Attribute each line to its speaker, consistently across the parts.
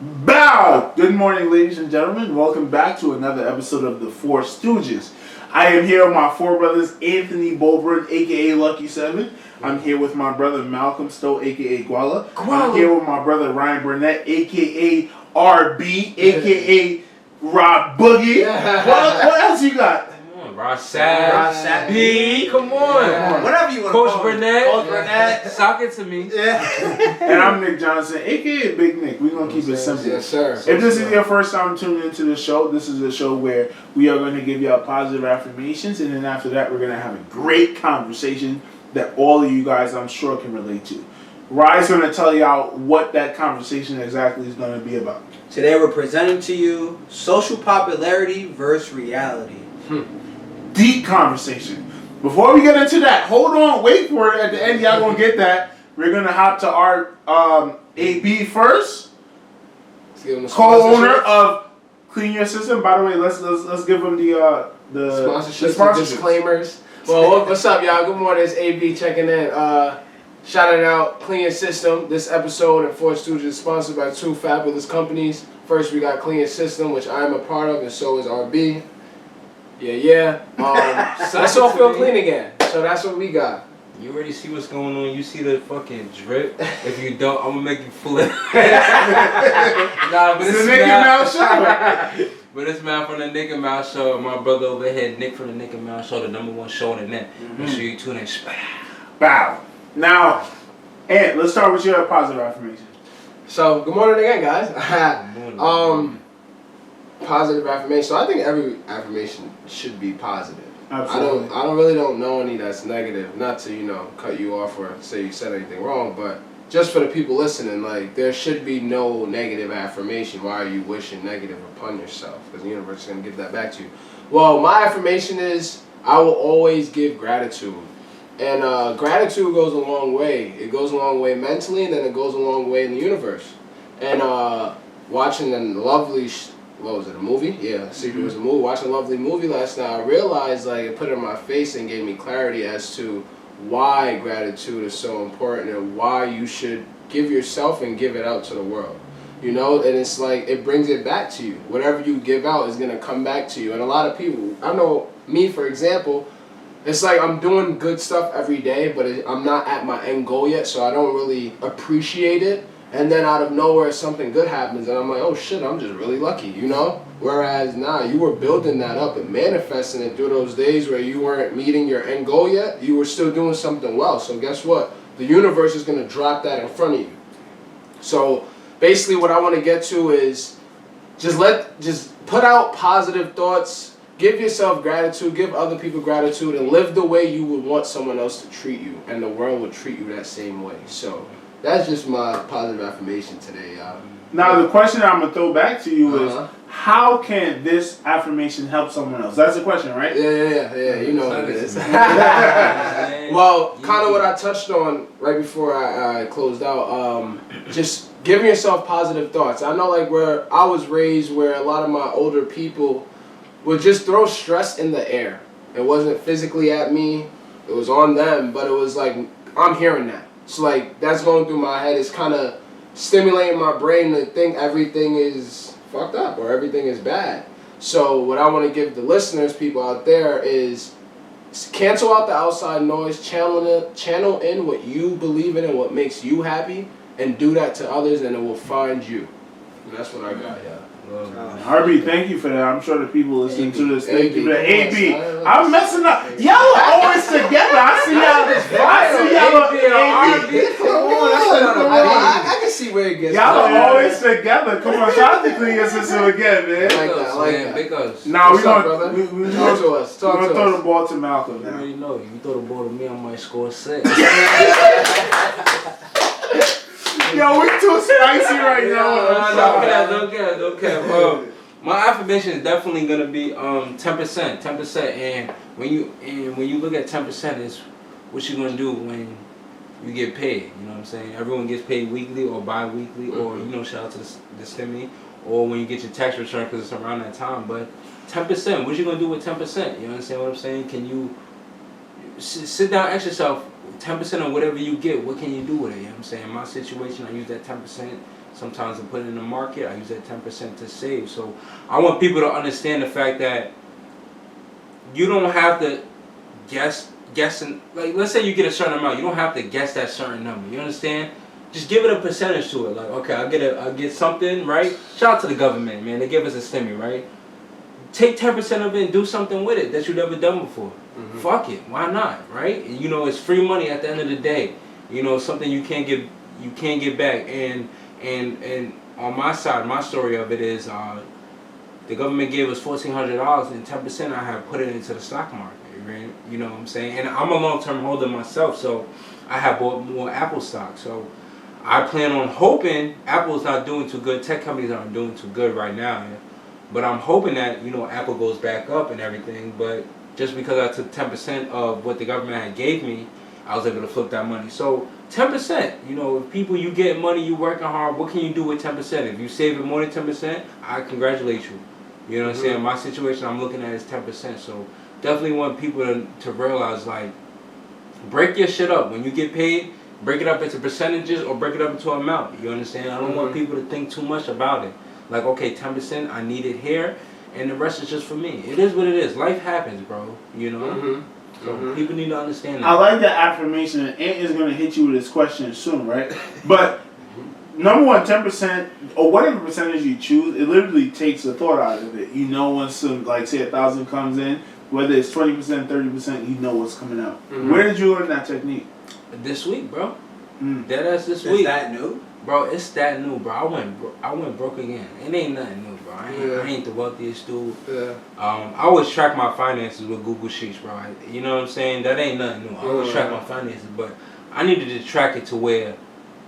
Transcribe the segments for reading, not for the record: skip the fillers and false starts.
Speaker 1: Bow! Good morning, ladies and gentlemen. Welcome back to another episode of the Four Stooges. I am here with my four brothers, Anthony Bolburn, a.k.a. Lucky Seven. I'm here with my brother, Malcolm Stowe, a.k.a. Guala. I'm here with my brother, Ryan Burnett, a.k.a. RB, a.k.a. Rob Boogie. What else you got?
Speaker 2: Rashad B. Come on.
Speaker 3: Whatever you want
Speaker 2: Coach
Speaker 3: to call
Speaker 2: Burnett.
Speaker 3: Coach Burnett.
Speaker 2: Sock it to me.
Speaker 1: And I'm Nick Johnson, a.k.a. Big Nick. We're going to keep it simple.
Speaker 3: Yes, sir.
Speaker 1: If this is your first time tuning into the show, this is a show where we are going to give you positive affirmations, and then after that, we're going to have a great conversation that all of you guys, I'm sure, can relate to. Rye's going to tell y'all what that conversation exactly is going to be about.
Speaker 3: Today we're presenting to you social popularity versus reality.
Speaker 1: Deep conversation. Before we get into that, hold on, wait for it. At the end, y'all going to get that. We're going to hop to our AB first. Co-owner of Cleanursystem. By the way, let's give them the
Speaker 4: sponsorships. Disclaimers. Well, what's up, y'all? Good morning. It's AB checking in. Shouting out Cleanursystem. This episode and Four Stooges is sponsored by two fabulous companies. First, we got Cleanursystem, which I am a part of, and so is RB. Let's all feel clean again. So that's what we got.
Speaker 2: You already see what's going on. You see the fucking drip. If you don't, I'm gonna make you flip. Nah, but
Speaker 1: it's the NickandMalShow.
Speaker 2: But it's man from the NickandMalShow. My brother over here, Nick from the NickandMalShow, the #1 show on the net. Make sure you tune in.
Speaker 1: Bow. Now, Ant, let's start with your positive affirmation.
Speaker 4: So, good morning again, guys.
Speaker 2: Good morning.
Speaker 4: Positive affirmation. So I think every affirmation should be positive.
Speaker 1: Absolutely.
Speaker 4: I don't know any that's negative. Not to, cut you off or say you said anything wrong, but just for the people listening, like, there should be no negative affirmation. Why are you wishing negative upon yourself? Because the universe is going to give that back to you. Well, my affirmation is I will always give gratitude. And gratitude goes a long way. It goes a long way mentally, and then it goes a long way in the universe. And watching a lovely, what was it, a movie? Yeah, Secret was a movie. Watching a lovely movie last night, I realized, like, it put it in my face and gave me clarity as to why gratitude is so important and why you should give yourself and give it out to the world. And it's like, it brings it back to you. Whatever you give out is going to come back to you. And a lot of people, I know me, for example, it's like I'm doing good stuff every day, but I'm not at my end goal yet, so I don't really appreciate it. And then out of nowhere, something good happens, and I'm like, oh shit, I'm just really lucky, Whereas, you were building that up and manifesting it through those days where you weren't meeting your end goal yet. You were still doing something well. So guess what? The universe is going to drop that in front of you. So basically what I want to get to is just put out positive thoughts. Give yourself gratitude, give other people gratitude, and live the way you would want someone else to treat you, and the world will treat you that same way. So that's just my positive affirmation today, y'all.
Speaker 1: Now, the question I'm going to throw back to you is, how can this affirmation help someone else? That's the question, right?
Speaker 4: Yeah, you know what it is. Well, kind of what I touched on right before I closed out, just giving yourself positive thoughts. I know, like, where I was raised, where a lot of my older people would just throw stress in the air. It wasn't physically at me, it was on them, but it was like, I'm hearing that. So like, that's going through my head. It's kind of stimulating my brain to think everything is fucked up or everything is bad. So what I want to give the listeners, people out there, is cancel out the outside noise, channel in what you believe in and what makes you happy, and do that to others, and it will find you. And that's what I got, yeah.
Speaker 1: RB, thank you for that. I'm sure the people listening to this, thank you for that. AB, I'm messing up. Y'all are always together. I see y'all.
Speaker 4: I can see where it gets.
Speaker 1: Y'all are always together. Come on, shout out to Cleanursystem again, man.
Speaker 4: I like that.
Speaker 2: Because
Speaker 1: now we're
Speaker 4: talk
Speaker 1: gonna
Speaker 4: to us.
Speaker 1: throw the ball to Malcolm.
Speaker 2: you already know. If you throw the ball to me, I might score 6.
Speaker 1: Yo, we too spicy right now.
Speaker 2: Don't care. My affirmation is definitely gonna be 10%, and when you look at 10%, is what you're gonna do when you get paid. You know what I'm saying? Everyone gets paid weekly or bi-weekly, or shout out to the stimmy, or when you get your tax return because it's around that time. But 10%, what you gonna do with 10%? You understand what I'm saying? Can you sit down, ask yourself, 10% of whatever you get, what can you do with it? You know what I'm saying? In my situation, I use that 10% Sometimes I put it in the market. I use that 10% to save. So I want people to understand the fact that you don't have to guessing. Like, let's say you get a certain amount. You don't have to guess that certain number. You understand? Just give it a percentage to it. Like, okay, I'll get something, right? Shout out to the government, man. They give us a stimmy, right? Take 10% of it and do something with it that you've never done before. Fuck it, why not, right? You know, it's free money at the end of the day. You know, something you can't get back. And on my side, my story of it is, the government gave us $1,400 and 10% I have put it into the stock market. Right? You know what I'm saying? And I'm a long-term holder myself, so I have bought more Apple stock. So I plan on hoping Apple's not doing too good. Tech companies aren't doing too good right now. Yeah? But I'm hoping that, you know, Apple goes back up and everything. But just because I took 10% of what the government had gave me, I was able to flip that money. So 10%, you know, if people, you get money, you working hard, what can you do with 10%? If you save it more than 10%, I congratulate you. You know what I'm saying? My situation I'm looking at is 10%. So definitely want people to realize, like, break your shit up. When you get paid, break it up into percentages or break it up into amount. You understand? I don't want people to think too much about it. Like, okay, 10%, I need it here, and the rest is just for me. It is what it is. Life happens, bro. You know? So people need to understand that.
Speaker 1: I like that affirmation. Ant is going to hit you with his question soon, right? But number one, 10% or whatever percentage you choose, it literally takes the thought out of it. You know, when some, like, say 1,000 comes in, whether it's 20%, 30%, you know what's coming out. Where did you learn that technique?
Speaker 2: This week, bro. Deadass this week.
Speaker 3: Is that new?
Speaker 2: Bro, it's that new, bro. I went broke again. It ain't nothing new, bro. I ain't the wealthiest dude. Yeah. I always track my finances with Google Sheets, bro. You know what I'm saying? That ain't nothing new. I always track my finances, but I needed to track it to where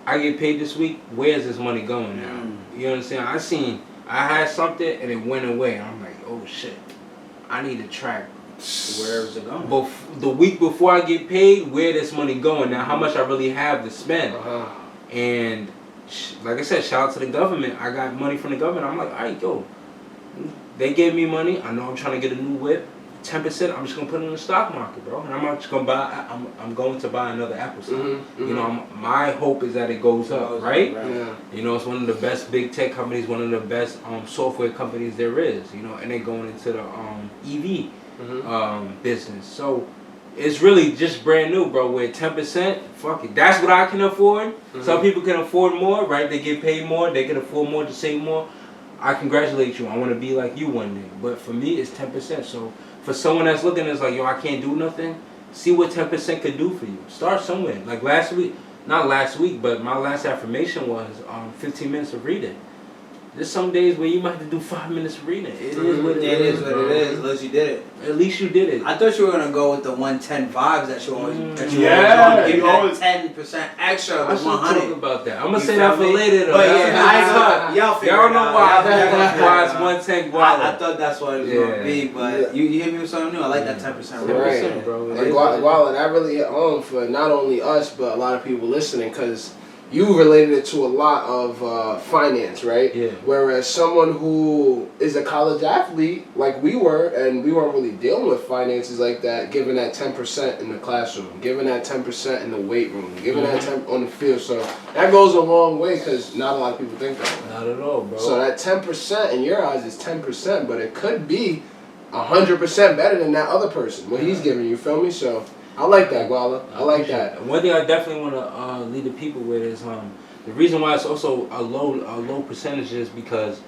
Speaker 2: I get paid this week. Where's this money going now? You know what I'm saying? I had something and it went away. I'm like, oh shit. I need to track.
Speaker 3: Where's it going?
Speaker 2: The week before I get paid, where this money going now? How much I really have to spend? And like I said, shout out to the government. I got money from the government. I'm like, all right, yo. They gave me money. I know I'm trying to get a new whip. 10%. I'm just gonna put it in the stock market, bro. And I'm not just gonna buy. I'm going to buy another Apple stock. You know, my hope is that it goes up, right? Yeah. You know, it's one of the best big tech companies, one of the best software companies there is. You know, and they're going into the EV business. So it's really just brand new, bro. With 10%, fuck it. That's what I can afford. Some people can afford more, right? They get paid more. They can afford more to save more. I congratulate you. I want to be like you one day. But for me, it's 10%. So for someone that's looking, it's like, yo, I can't do nothing. See what 10% could do for you. Start somewhere. Like not last week, but my last affirmation was 15 minutes of reading. There's some days where you might have to do 5 minutes of reading. It is what it is.
Speaker 3: It is what it is. At least you did it.
Speaker 2: At least you did it.
Speaker 3: I thought you were gonna go with the 110 vibes that you always.
Speaker 1: You
Speaker 3: give always 10% extra.
Speaker 2: I should talk about that. I'm gonna say that for later though.
Speaker 3: But yeah, y'all
Speaker 2: know why it's 110 guala.
Speaker 3: I thought that's what it was gonna be, but you hit me with something new. I like that 10%.
Speaker 4: Right,
Speaker 2: bro.
Speaker 4: And guala, that really hit home for not only us but a lot of people listening, because you related it to a lot of finance, right? Yeah. Whereas someone who is a college athlete, like we were, and we weren't really dealing with finances like that, giving that 10% in the classroom, giving that 10% in the weight room, giving that 10% on the field. So that goes a long way, because not a lot of people think that way.
Speaker 2: Not at all, bro.
Speaker 4: So that 10% in your eyes is 10%, but it could be 100% better than that other person, what he's giving you, feel me? So I like that, Guala. I like that.
Speaker 2: One thing I definitely want to lead the people with is the reason why it's also a low percentage is because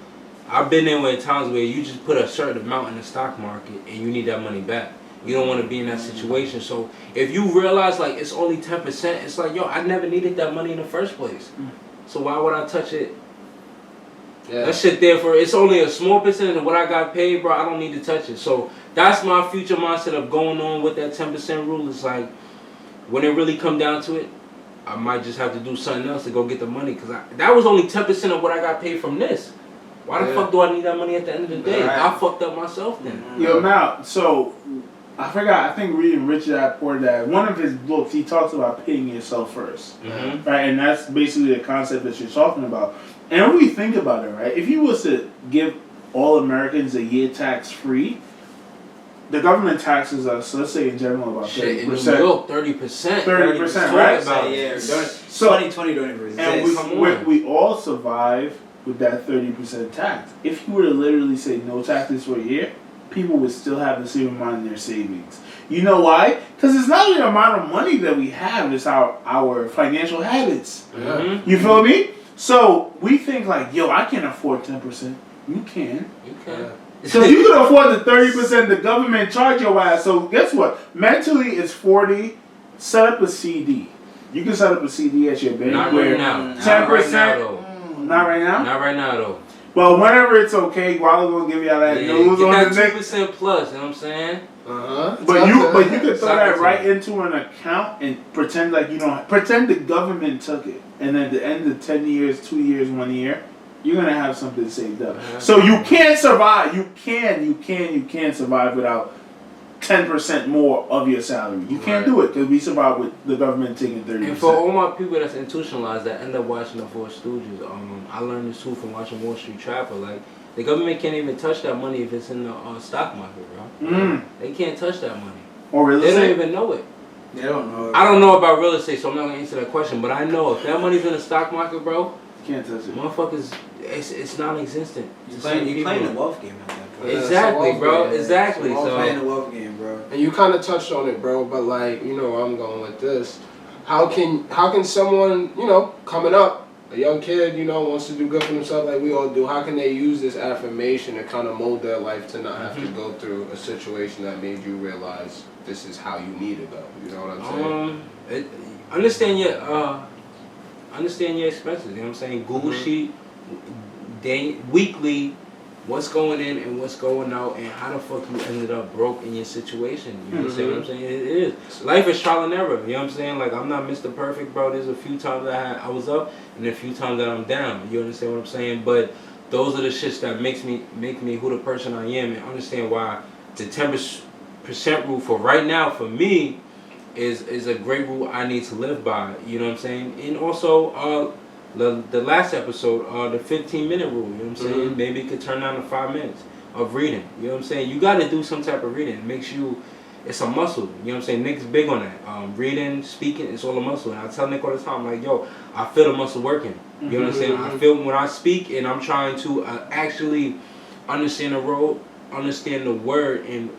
Speaker 2: I've been there with times where you just put a certain amount in the stock market and you need that money back. You don't want to be in that situation. So if you realize like it's only 10%, it's like, yo, I never needed that money in the first place. So why would I touch it? Yeah. That shit there it's only a small percentage of what I got paid, bro. I don't need to touch it. So that's my future mindset of going on with that 10% rule. It's like, when it really come down to it, I might just have to do something else to go get the money. Because that was only 10% of what I got paid from this. Why the fuck do I need that money at the end of the day? Right. I fucked up myself then.
Speaker 1: Yo, Mal, so I think reading Rich Dad Poor Dad, one of his books, he talks about paying yourself first. Right? And that's basically the concept that you're talking about. And when we think about it, right, if you was to give all Americans a year tax free, the government taxes us, let's say in general about
Speaker 2: Shit, in New
Speaker 1: 30%.
Speaker 2: York, 30%.
Speaker 1: 30%, right?
Speaker 3: Yeah.
Speaker 1: So
Speaker 3: 2020 don't even exist.
Speaker 1: and we all survive with that 30% tax. If you were to literally say no taxes for a year, people would still have the same amount in their savings. You know why? Because it's not the amount of money that we have, it's our financial habits.
Speaker 2: Mm-hmm.
Speaker 1: You feel me? So we think like, yo, I can't afford 10%. You can.
Speaker 2: You can.
Speaker 1: So you can afford the 30% the government charge your ass. So guess what? Mentally it's 40. Set up a CD. You can set up a CD at your bank.
Speaker 2: Not
Speaker 1: where
Speaker 2: right now.
Speaker 1: 10%.
Speaker 2: Not right now, though.
Speaker 1: Not right now?
Speaker 2: Not right now, though.
Speaker 1: Well, whenever it's okay, Gualo's gonna give you all that news
Speaker 2: get
Speaker 1: on
Speaker 2: that
Speaker 1: the next.
Speaker 2: 2% plus, you know what I'm saying?
Speaker 1: But you could throw that
Speaker 2: Soccer
Speaker 1: right
Speaker 2: team.
Speaker 1: into an account and pretend like you don't. Pretend the government took it, and at the end of 10 years, 2 years, 1 year, you're gonna have something saved up. So you can survive. You can survive without 10% more of your salary. You can't do it because we survive with the government taking 30%.
Speaker 2: And for all my people that's institutionalized that end up watching the Four Stooges, I learned this too from watching Wall Street Trapper. Like, the government can't even touch that money if it's in the stock market, bro. They can't touch that money.
Speaker 1: Or real
Speaker 2: They
Speaker 1: estate?
Speaker 2: don't even know it.
Speaker 3: They don't know.
Speaker 2: I don't know about real estate, so I'm not gonna answer that question. But I know if that money's in the stock market, bro,
Speaker 1: You can't touch it.
Speaker 2: motherfuckers, it's non-existent.
Speaker 3: You playing the wealth game at that point.
Speaker 4: Yeah,
Speaker 2: Exactly,
Speaker 4: so
Speaker 2: bro.
Speaker 4: wealth game.
Speaker 2: Exactly.
Speaker 3: You
Speaker 2: So
Speaker 3: playing the wealth game, bro.
Speaker 4: And you kind of touched on it, bro. But like, you know, where I'm going with this. How can someone, you know, coming up, a young kid, you know, wants to do good for themselves like we all do, how can they use this affirmation to kind of mold their life to not have to go through a situation that made you realize this is how you need to go? You know what I'm saying?
Speaker 2: Understand your expenses. You know what I'm saying? Google sheet, weekly, what's going in and what's going out, and how the fuck you ended up broke in your situation. You understand what I'm saying? It is. Life is trial and error. You know what I'm saying? Like, I'm not Mr. Perfect, bro. There's a few times that I was up, and a few times that I'm down. You understand what I'm saying? But those are the shits that make me who the person I am, and understand why the 10% rule for right now for me is a great rule I need to live by. You know what I'm saying? And also the last episode, the 15-minute rule. You know what I'm saying? Maybe it could turn down to 5 minutes of reading. You know what I'm saying? You got to do some type of reading. It makes you. It's a muscle. You know what I'm saying? Nick's big on that. Reading, speaking, it's all a muscle. And I tell Nick all the time, like, yo, I feel the muscle working. You know what I'm saying? I feel when I speak and I'm trying to actually understand the word, and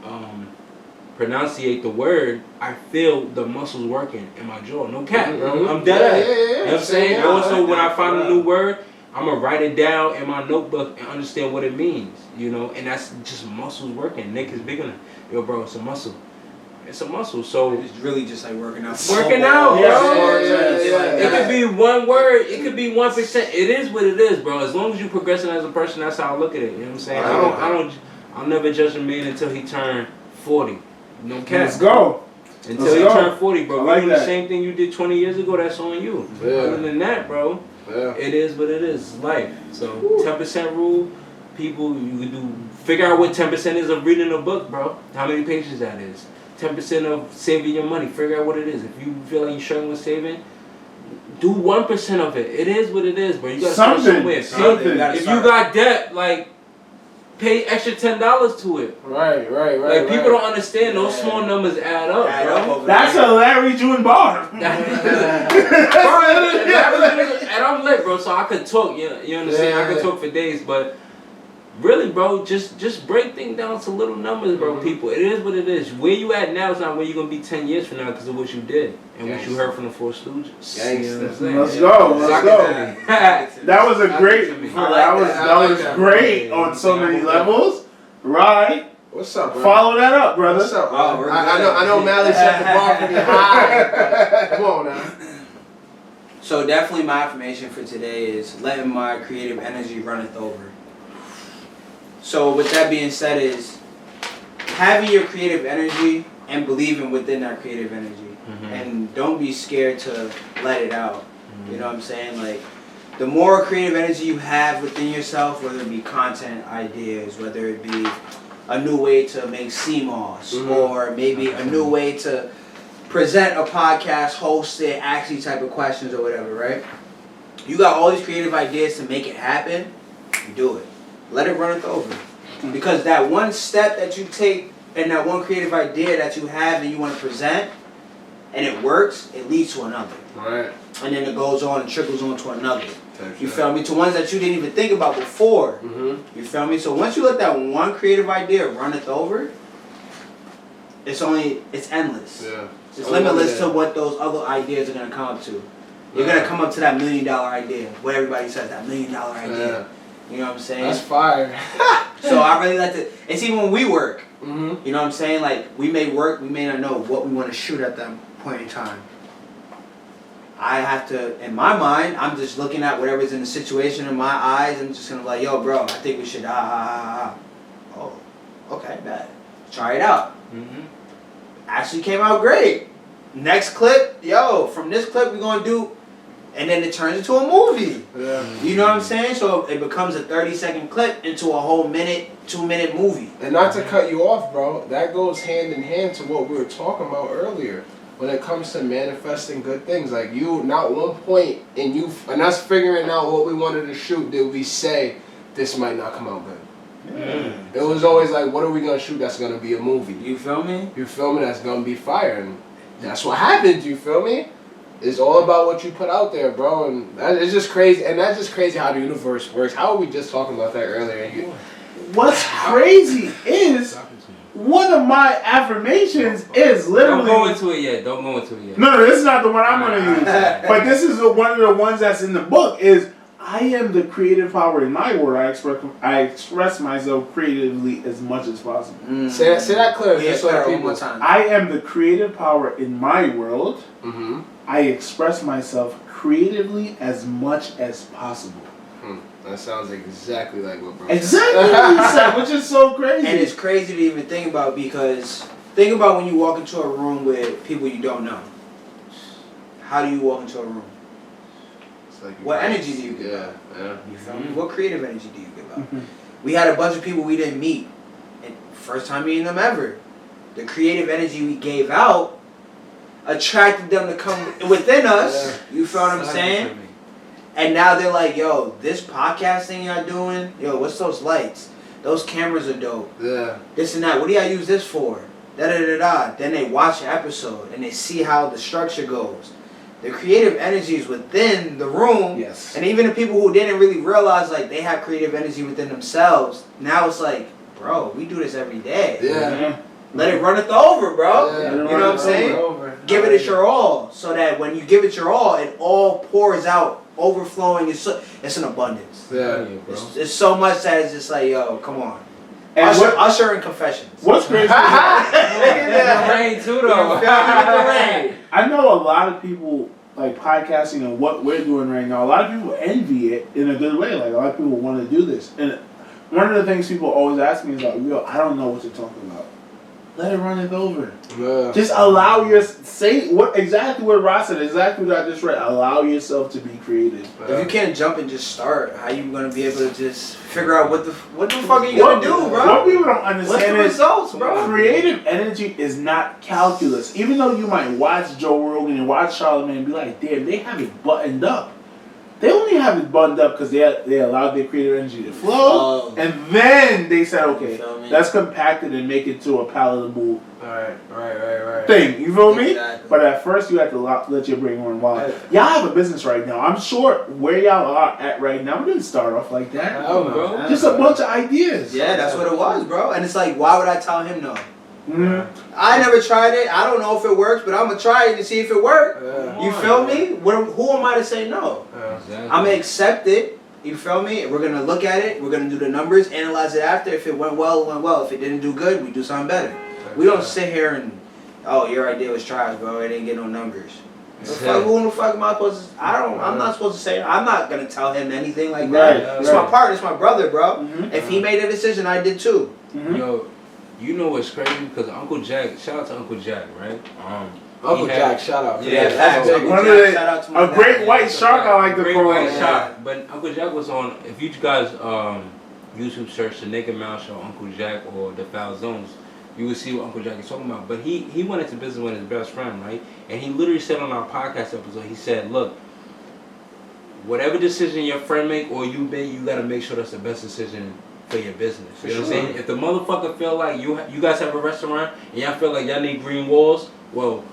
Speaker 2: pronunciate the word, I feel the muscles working in my jaw. No cap, bro. I'm dead at it. You know what I'm saying? Also, when I find a new word, I'm going to write it down in my notebook and understand what it means. You know? And that's just muscles working. Nick is big on it. Yo, bro, it's a muscle. It's a muscle, so
Speaker 3: It's really just like working out.
Speaker 2: Working out, bro.
Speaker 3: It
Speaker 2: It could be one word. It could be 1%. It is what it is, bro. As long as you progressing as a person, that's how I look at it. You know what I'm saying? I'll never judge a man until he turned 40. No cap.
Speaker 1: Let's go.
Speaker 2: Until he turned 40, bro.
Speaker 1: I like
Speaker 2: Doing
Speaker 1: that.
Speaker 2: the same thing you did 20 years ago, that's on you.
Speaker 4: Yeah.
Speaker 2: Other than that, bro, it is what it is. It's life. So 10% rule. People, you can figure out what 10% is of reading a book, bro. How many pages that is. 10% of saving your money. Figure out what it is. If you feel like you're struggling with saving, do 1% of it. It is what it is, bro. You gotta start somewhere. If you got debt, like, pay extra $10 to it.
Speaker 4: Right.
Speaker 2: Like, people don't understand those small numbers add up, bro.
Speaker 1: That's a Larry June bar.
Speaker 2: And I'm lit, bro, so I could talk, you understand? I could talk for days, but really, bro, just break things down to little numbers, bro, people. It is what it is. Where you at now is not where you're going to be 10 years from now because of what you did and what you heard from the Four Stooges. You know what I'm saying?
Speaker 1: Let's go. That was a great. That was great on so many levels. Right.
Speaker 4: What's up, bro?
Speaker 1: Follow that up, brother.
Speaker 4: What's up, bro? I know Mally set the bar pretty high. Come on now.
Speaker 3: So definitely my affirmation for today is letting my creative energy runneth over. So with that being said is having your creative energy and believing within that creative energy. And don't be scared to let it out. You know what I'm saying? Like, the more creative energy you have within yourself, whether it be content ideas, whether it be a new way to make CMOS, or maybe a new way to present a podcast, host it, ask these type of questions or whatever, right? You got all these creative ideas to make it happen, you do it. Let it run it over. Because that one step that you take and that one creative idea that you have and you want to present, and it works, it leads to another.
Speaker 4: Right.
Speaker 3: And then it goes on and trickles on to another. You feel me? To ones that you didn't even think about before. You feel me? So once you let that one creative idea runneth over, it's endless.
Speaker 4: Yeah.
Speaker 3: It's limitless to what those other ideas are gonna come up to. You're gonna come up to that $1 million idea. What everybody says, that $1 million idea.
Speaker 4: Yeah.
Speaker 3: You know what I'm saying?
Speaker 4: That's fire.
Speaker 3: So I really like to. It's even when we work.
Speaker 4: Mm-hmm.
Speaker 3: You know what I'm saying? Like we may work, we may not know what we want to shoot at that point in time. I have to, in my mind, I'm just looking at whatever's in the situation in my eyes. I'm just gonna be like, yo, bro, I think we should. Oh, okay, bad. Try it out. Actually came out great. Next clip, yo, from this clip we're gonna do, and then it turns into a movie.
Speaker 4: Yeah.
Speaker 3: You know what I'm saying? So it becomes a 30-second clip into a whole 2-minute movie.
Speaker 4: And not to cut you off, bro, that goes hand in hand to what we were talking about earlier. When it comes to manifesting good things, like you, not one point in and us figuring out what we wanted to shoot, did we say this might not come out good? It was always like, what are we gonna shoot that's gonna be a movie?
Speaker 3: You feel me?
Speaker 4: You feel me? That's gonna be fire, and that's what happened. You feel me? It's all about what you put out there, bro, and it's just crazy. And that's just crazy how the universe works. How were we just talking about that earlier?
Speaker 1: What's crazy is one of my affirmations is literally.
Speaker 2: Don't go into it yet.
Speaker 1: No, this is not the one I'm going to use. But this is one of the ones that's in the book. Is I am the creative power in my world. I express myself creatively as much as possible.
Speaker 4: Say that clear.
Speaker 3: Yeah,
Speaker 4: so
Speaker 3: one more time.
Speaker 1: I am the creative power in my world.
Speaker 4: Mm-hmm.
Speaker 1: I express myself creatively as much as possible.
Speaker 4: That sounds exactly like what bro
Speaker 1: Exactly what you said, which is so crazy.
Speaker 3: And it's crazy to even think about, because think about when you walk into a room with people you don't know. How do you walk into a room?
Speaker 4: It's like
Speaker 3: What energy do you give
Speaker 4: Yeah,
Speaker 3: out?
Speaker 4: yeah.
Speaker 3: You feel me? What creative energy do you give out? We had a bunch of people we didn't meet, and first time meeting them ever. The creative energy we gave out attracted them to come within us.
Speaker 4: Yeah.
Speaker 3: You feel what I'm saying? And now they're like, yo, this podcast thing y'all doing, yo, what's those lights? Those cameras are dope.
Speaker 4: Yeah.
Speaker 3: This and that. What do y'all use this for? Da-da-da-da. Then they watch the episode and they see how the structure goes. The creative energy is within the room.
Speaker 1: Yes.
Speaker 3: And even the people who didn't really realize like they have creative energy within themselves, now it's like, bro, we do this every day.
Speaker 4: Yeah.
Speaker 3: Let it run it over, bro.
Speaker 4: Yeah.
Speaker 3: You know what I'm saying? Give it your all, so that when you give it your all, it all pours out, overflowing. It's an abundance.
Speaker 4: Yeah.
Speaker 3: It's so much that it's just like, yo, come on.
Speaker 1: And
Speaker 3: Usher in Confessions.
Speaker 1: What's crazy?
Speaker 2: The rain too, though.
Speaker 1: I know a lot of people like podcasting and what we're doing right now. A lot of people envy it in a good way. Like a lot of people want to do this. And one of the things people always ask me is like, yo, I don't know what you're talking about. Let it run it over.
Speaker 4: Yeah.
Speaker 1: Just allow say exactly what Ross said, exactly what I just read. Allow yourself to be creative.
Speaker 3: If you can't jump and just start, how you gonna be able to just figure out what the fuck are you gonna do, bro?
Speaker 1: What people don't
Speaker 3: What's
Speaker 1: understand
Speaker 3: the
Speaker 1: is
Speaker 3: results, bro?
Speaker 1: creative energy is not calculus. Even though you might watch Joe Rogan and watch Charlamagne and be like, damn, they have it buttoned up. They only have it buttoned up because they allowed their creative energy to flow, and then they said, okay, let's compact it and make it to a palatable
Speaker 4: Right.
Speaker 1: thing. You feel me?
Speaker 3: Exactly.
Speaker 1: But at first, you have to let your brain run wild. Y'all have a business right now. I'm sure where y'all are at right now, we didn't start off like that.
Speaker 2: bro.
Speaker 1: Just a bunch of ideas.
Speaker 3: Yeah, that's what it was, bro. And it's like, why would I tell him no?
Speaker 1: Mm-hmm.
Speaker 3: I never tried it. I don't know if it works, but I'm gonna try it to see if it works. You feel me? Who am I to say no?
Speaker 2: Exactly.
Speaker 3: I'm gonna accept it. You feel me? We're gonna look at it. We're gonna do the numbers, analyze it after. If it went well, it went well. If it didn't do good, we do something better. We don't sit here and, oh, your idea was trash, bro. It didn't get no numbers. Who the fuck am I supposed to? I'm not supposed to say. I'm not gonna tell him anything like that. It's my partner. It's my brother, bro. If he made a decision, I did too.
Speaker 2: Yo, you know what's crazy? Because Uncle Jack, shout out to Uncle Jack, right?
Speaker 4: Uncle Jack, shout out.
Speaker 2: Yeah,
Speaker 3: facts.
Speaker 2: that's
Speaker 1: One of a great white shark. I like the
Speaker 2: great
Speaker 1: program.
Speaker 2: white shark. But Uncle Jack was on. If you guys YouTube search the NickandMalShow, Uncle Jack, or the Foul Zones, you would see what Uncle Jack is talking about. But he went into business with his best friend, right? And he literally said on our podcast episode, he said, look, whatever decision your friend make or you make, you got to make sure that's the best decision for your business. You know what I'm saying? If the motherfucker feel like you guys have a restaurant and y'all feel like y'all need green walls, well,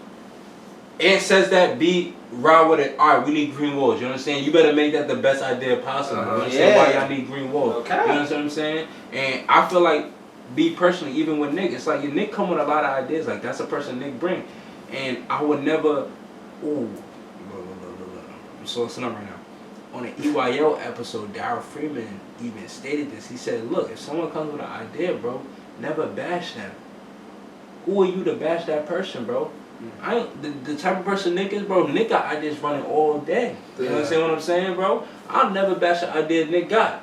Speaker 2: Ant says that, B, ride with it. All right, we need green walls. You understand? You better make that the best idea possible. You understand why y'all need green walls?
Speaker 3: Okay.
Speaker 2: You know what I'm saying? And I feel like, B, personally, even with Nick, it's like Nick come with a lot of ideas. Like, that's a person Nick bring. And I would never, I'm sourcing up right now. On an EYL episode, Darryl Freeman even stated this. He said, look, if someone comes with an idea, bro, never bash them. Who are you to bash that person, bro? I ain't the type of person Nick is, bro. Nick got ideas running all day. You understand what I'm saying, bro? I'll never bash an idea Nick got.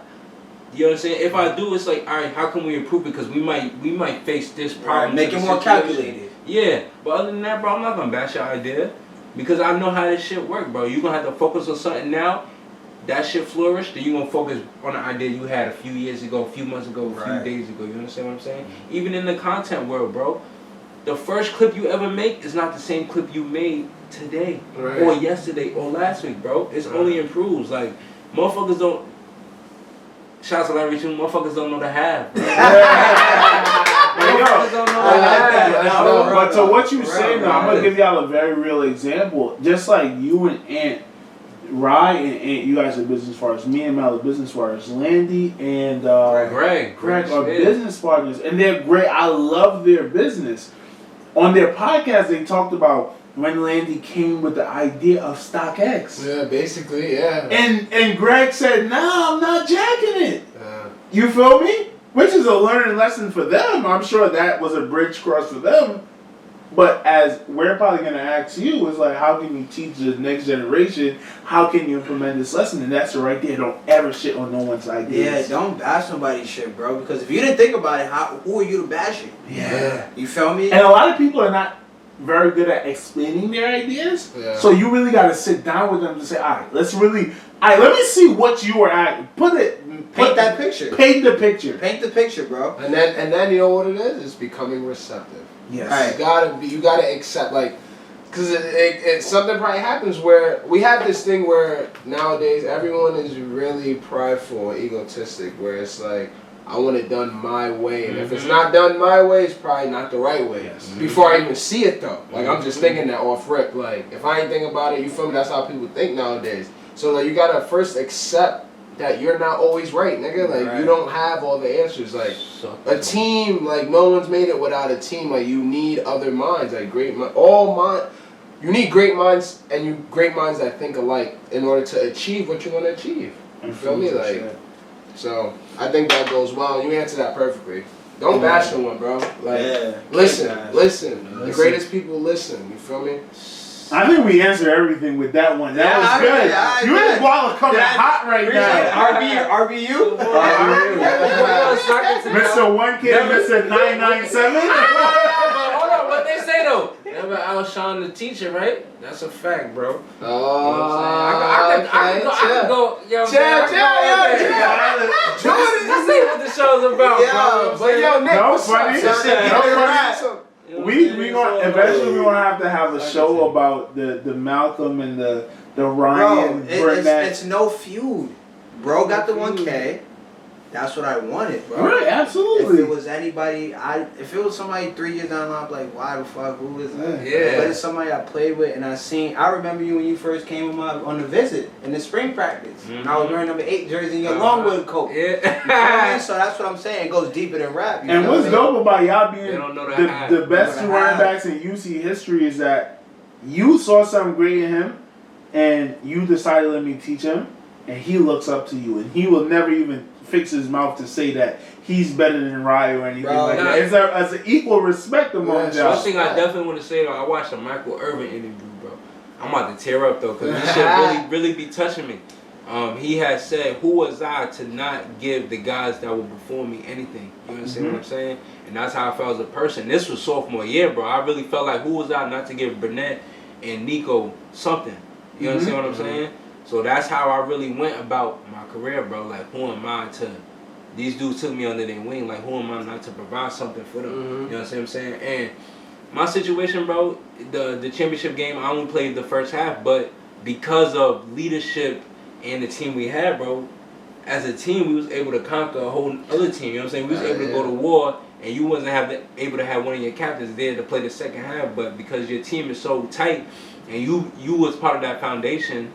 Speaker 2: You know what I'm saying? If I do, it's like, all right, how can we improve it? Because we might face this problem.
Speaker 3: Make it more calculated.
Speaker 2: Yeah, but other than that, bro, I'm not gonna bash your idea because I know how this shit work, bro. You gonna have to focus on something now. That shit flourished, then you gonna focus on an idea you had a few years ago, a few months ago, a few days ago. You understand what I'm saying? Even in the content world, bro. The first clip you ever make is not the same clip you made today or yesterday or last week, bro. It's only improves. Like, motherfuckers don't. Shouts to Larry too. Motherfuckers don't know the half. Bro. Motherfuckers don't know the half.
Speaker 1: But to what you say now, I'm gonna give y'all a very real example. Just like you and Ant, Rye and Ant, you guys are business partners. Me and Mal are business partners. Landy and
Speaker 2: Greg
Speaker 1: are business partners, and they're great. I love their business. On their podcast, they talked about when Landy came with the idea of StockX.
Speaker 4: Yeah, basically, yeah.
Speaker 1: And Greg said, "Nah, I'm not jacking it." You feel me? Which is a learning lesson for them. I'm sure that was a bridge cross for them. But as we're probably gonna ask you, is like, how can you teach the next generation? How can you implement this lesson? And that's right there. Don't ever shit on no one's ideas.
Speaker 3: Yeah, don't bash somebody's shit, bro. Because if you didn't think about it, who are you to bash it?
Speaker 1: Yeah.
Speaker 3: You feel me?
Speaker 1: And a lot of people are not very good at explaining their ideas.
Speaker 4: Yeah.
Speaker 1: So you really got to sit down with them to say, all right, let me see what you are at.
Speaker 3: Paint that picture.
Speaker 1: Paint the picture.
Speaker 3: Paint the picture, bro.
Speaker 4: And then you know what it is? It's becoming receptive.
Speaker 1: Yes.
Speaker 3: Right.
Speaker 4: You gotta accept, like, because it something probably happens where we have this thing where nowadays everyone is really prideful and egotistic, where it's like, I want it done my way, and if it's not done my way, it's probably not the right way.
Speaker 1: Yes.
Speaker 4: Before I even see it though, like I'm just thinking that off rip. Like if I ain't thinking about it, you feel me? That's how people think nowadays. So like you gotta first accept that you're not always right, nigga. Like you don't have all the answers. Like a team, like no one's made it without a team. Like you need other minds, like you need great minds and great minds that think alike in order to achieve what you want to achieve. You feel me? Like, so I think that goes well. You answer that perfectly. Don't bash someone, bro. Like, listen. The greatest people listen. You feel me?
Speaker 1: I think we answered everything with that one. That was good. You and Walla coming hot right now.
Speaker 3: RBU?
Speaker 1: Mr. 1K, Mr. 997.
Speaker 2: Hold on, what they say though? Never outshine the teacher, right? That's a fact, bro.
Speaker 4: Oh,
Speaker 2: I can go. Yo,
Speaker 4: Chill.
Speaker 2: This ain't what the show's about, bro.
Speaker 4: But yo, Nick, what's
Speaker 1: funny. We gonna eventually have to have a show about the Malcolm and the Ryan.
Speaker 3: Bro, it's no feud. Bro got the 1K. That's what I wanted, bro.
Speaker 1: Right, absolutely.
Speaker 3: If it was anybody, if it was somebody 3 years down the line, I'd be like, why the fuck? Who is that?
Speaker 2: Yeah.
Speaker 3: But it's somebody I played with and I remember you when you first came on the visit in the spring practice. And I was wearing number 8 jersey and your Longwood coat.
Speaker 2: Yeah.
Speaker 3: So that's what I'm saying. It goes deeper than rap.
Speaker 1: And what's dope about y'all being the best
Speaker 3: They
Speaker 1: two
Speaker 3: don't know
Speaker 1: running backs in UC history is that you saw something great in him and you decided to let me teach him and he looks up to you and he will never even fix his mouth to say that he's better than Rye or anything like that. It's an equal respect among y'all.
Speaker 2: One thing I definitely want to say though, I watched a Michael Irvin interview, bro. I'm about to tear up though, because this shit really be touching me. He had said, who was I to not give the guys that were before me anything? You understand what I'm saying? And that's how I felt as a person. This was sophomore year, bro. I really felt like, who was I not to give Burnett and Nico something? You understand what I'm saying? So that's how I really went about my career, bro. Like, who am I to... These dudes took me under their wing. Like, who am I not to provide something for them? You know what I'm saying? And my situation, bro, the championship game, I only played the first half. But because of leadership and the team we had, bro, as a team, we was able to conquer a whole other team. You know what I'm saying? We was able to go to war, and you wasn't able to have one of your captains there to play the second half. But because your team is so tight, and you was part of that foundation,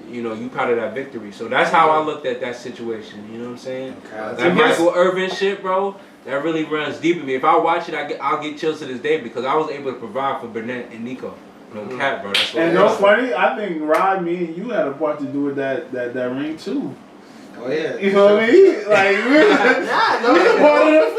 Speaker 2: you know, you part of that victory. So that's how I looked at that situation. You know what I'm saying?
Speaker 3: Okay.
Speaker 2: That Michael Irvin shit, bro. That really runs deep in me. If I watch it, I'll get chills to this day because I was able to provide for Burnett and Nico. No cap, bro. That's what
Speaker 1: And no funny, I think Rod, me and you had a part to do with that ring too.
Speaker 3: Oh yeah.
Speaker 1: You know what I mean? Like we're part of the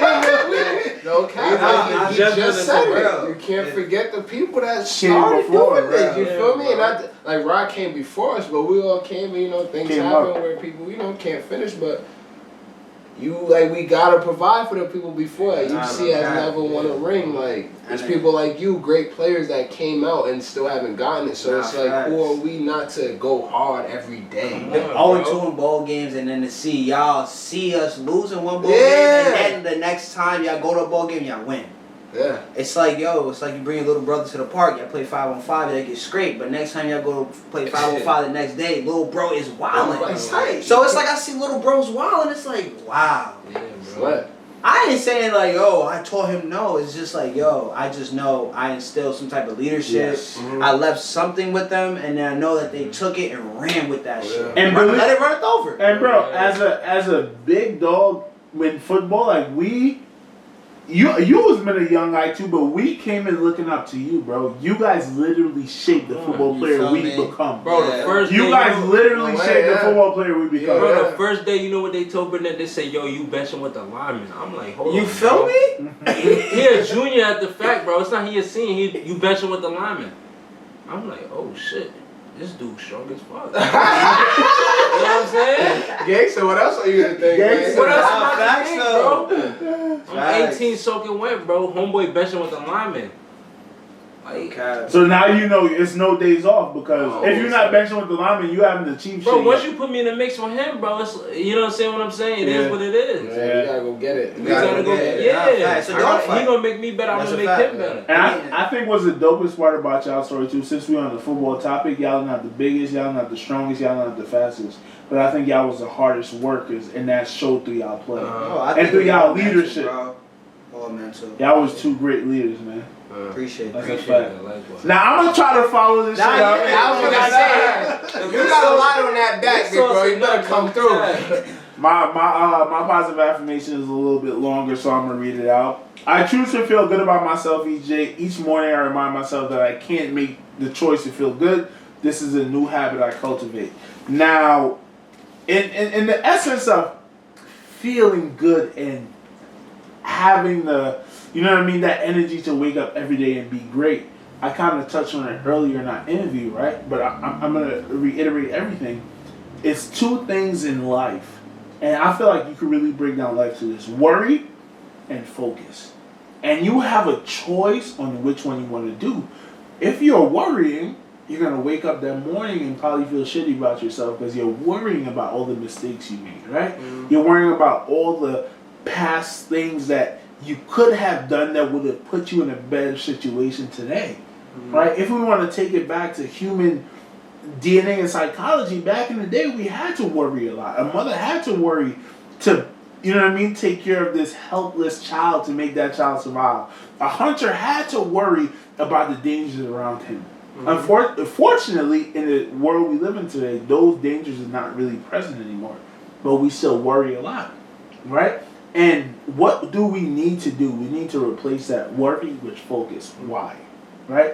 Speaker 1: family.
Speaker 4: No cap. You just said it. You can't forget the people that started doing this. You feel me? And like Rod came before us, but we all came. You know, things happen where people, you know, can't finish, but. We gotta provide for the people before. UC has never won a ring. Like, there's people like you, great players that came out and still haven't gotten it. So it's like, who are we not to go hard every day?
Speaker 3: 0-2 in bowl games, and then to see y'all see us losing one bowl game, and then the next time y'all go to a bowl game, y'all win.
Speaker 4: Yeah.
Speaker 3: It's like, it's like you bring your little brother to the park, y'all play 5-on-5, y'all get scraped, but next time y'all go to play 5-on-5 the next day, little bro is wilding. So it's like I see little bros wilding, it's like, wow.
Speaker 2: Yeah, bro.
Speaker 4: What?
Speaker 3: I ain't saying like, I taught him no. It's just like, I just know I instilled some type of leadership.
Speaker 1: Yes.
Speaker 3: I left something with them, and then I know that they took it and ran with that shit.
Speaker 1: And
Speaker 3: let it run it over.
Speaker 1: And bro, as a big dog in football, like you was been a young guy too, but we came in looking up to you, bro. You guys literally shaped the football player we become.
Speaker 2: Bro, the first
Speaker 1: you
Speaker 2: day,
Speaker 1: guys literally shaped the football player we become.
Speaker 2: Bro, the first day, you know what they told Burnett? They said, yo, you benching with the lineman. I'm like, hold on.
Speaker 3: You feel me?
Speaker 2: He a junior at the fact, bro. It's not he a senior. You benching with the lineman. I'm like, oh shit. This dude strong as fuck. You know what I'm saying?
Speaker 4: Gangsta, what else are you gonna think?
Speaker 1: Gangsta.
Speaker 2: What else am I gonna think, bro? I'm
Speaker 3: Facts.
Speaker 2: 18 soaking wet, bro. Homeboy benching with the lineman. Like,
Speaker 1: so now you know it's no days off because if you're not benching with the lineman, you haven't achieved
Speaker 2: bro,
Speaker 1: shit
Speaker 2: once
Speaker 1: yet.
Speaker 2: you put me in the mix with him, bro, it's, you know what I'm saying? What I'm saying? It is what it is.
Speaker 4: Yeah, you gotta go get it.
Speaker 2: You gotta go get it. Yeah.
Speaker 3: So
Speaker 2: he gonna make me better. I'm gonna make him better.
Speaker 1: And I think what's the dopest part about y'all story too, since we on the football topic, y'all not the biggest, y'all not the strongest, y'all not the fastest. But I think y'all was the hardest workers, and that showed through y'all play. And through y'all leadership.
Speaker 3: All mental.
Speaker 1: Y'all was two great leaders, man.
Speaker 3: Appreciate it.
Speaker 1: That's
Speaker 2: Appreciate
Speaker 1: a
Speaker 2: it. Likewise.
Speaker 1: Now I'm gonna try to follow this shit up.
Speaker 4: I was gonna say, you got a lot on that back, big bro. You better come through.
Speaker 1: My positive affirmation is a little bit longer, so I'm gonna read it out. I choose to feel good about myself each day. Each morning, I remind myself that I can't make the choice to feel good. This is a new habit I cultivate. Now, in the essence of feeling good and having the, you know what I mean, that energy to wake up every day and be great. I kind of touched on it earlier in our interview, right? But I'm going to reiterate everything. It's two things in life. And I feel like you could really break down life to this. Worry and focus. And you have a choice on which one you want to do. If you're worrying, you're going to wake up that morning and probably feel shitty about yourself because you're worrying about all the mistakes you made, right? Mm-hmm. You're worrying about all the past things that you could have done that would have put you in a better situation today, right? If we want to take it back to human DNA and psychology, back in the day, we had to worry a lot. A mother had to worry to, you know what I mean, take care of this helpless child to make that child survive. A hunter had to worry about the dangers around him. Unfortunately, in the world we live in today, those dangers are not really present anymore, but we still worry a lot, right? And what do we need to do? We need to replace that worry with focus. Why? Right?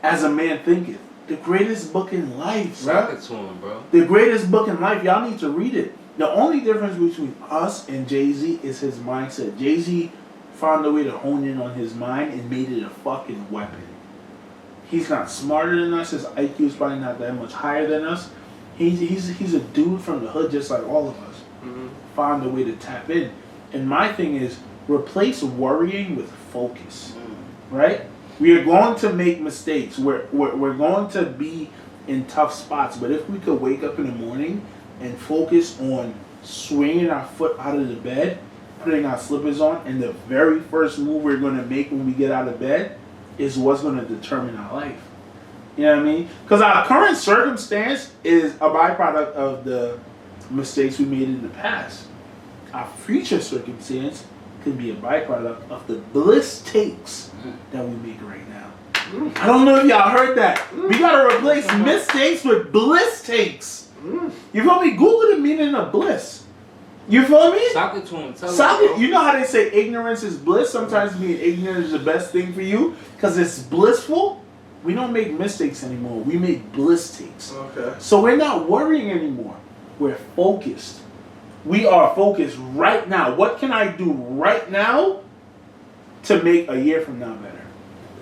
Speaker 1: As a man thinketh. The greatest book in life,
Speaker 2: Rock it to him, bro.
Speaker 1: The greatest book in life. Y'all need to read it. The only difference between us and Jay-Z is his mindset. Jay-Z found a way to hone in on his mind and made it a fucking weapon. He's not smarter than us. His IQ is probably not that much higher than us. He's a dude from the hood just like all of us. Found a way to tap in. And my thing is, replace worrying with focus, right? We are going to make mistakes. We're going to be in tough spots. But if we could wake up in the morning and focus on swinging our foot out of the bed, putting our slippers on, and the very first move we're going to make when we get out of bed is what's going to determine our life. You know what I mean? Because our current circumstance is a byproduct of the mistakes we made in the past. Our future circumstance can be a byproduct of the bliss takes that we make right now. I don't know if y'all heard that. We gotta replace mistakes with bliss takes. You feel me? Google the meaning of bliss. You feel me?
Speaker 2: Sock it to him.
Speaker 1: You know how they say ignorance is bliss? Sometimes being ignorant is the best thing for you because it's blissful. We don't make mistakes anymore. We make bliss takes.
Speaker 4: Okay.
Speaker 1: So we're not worrying anymore. We're focused. We are focused right now. What can I do right now to make a year from now better?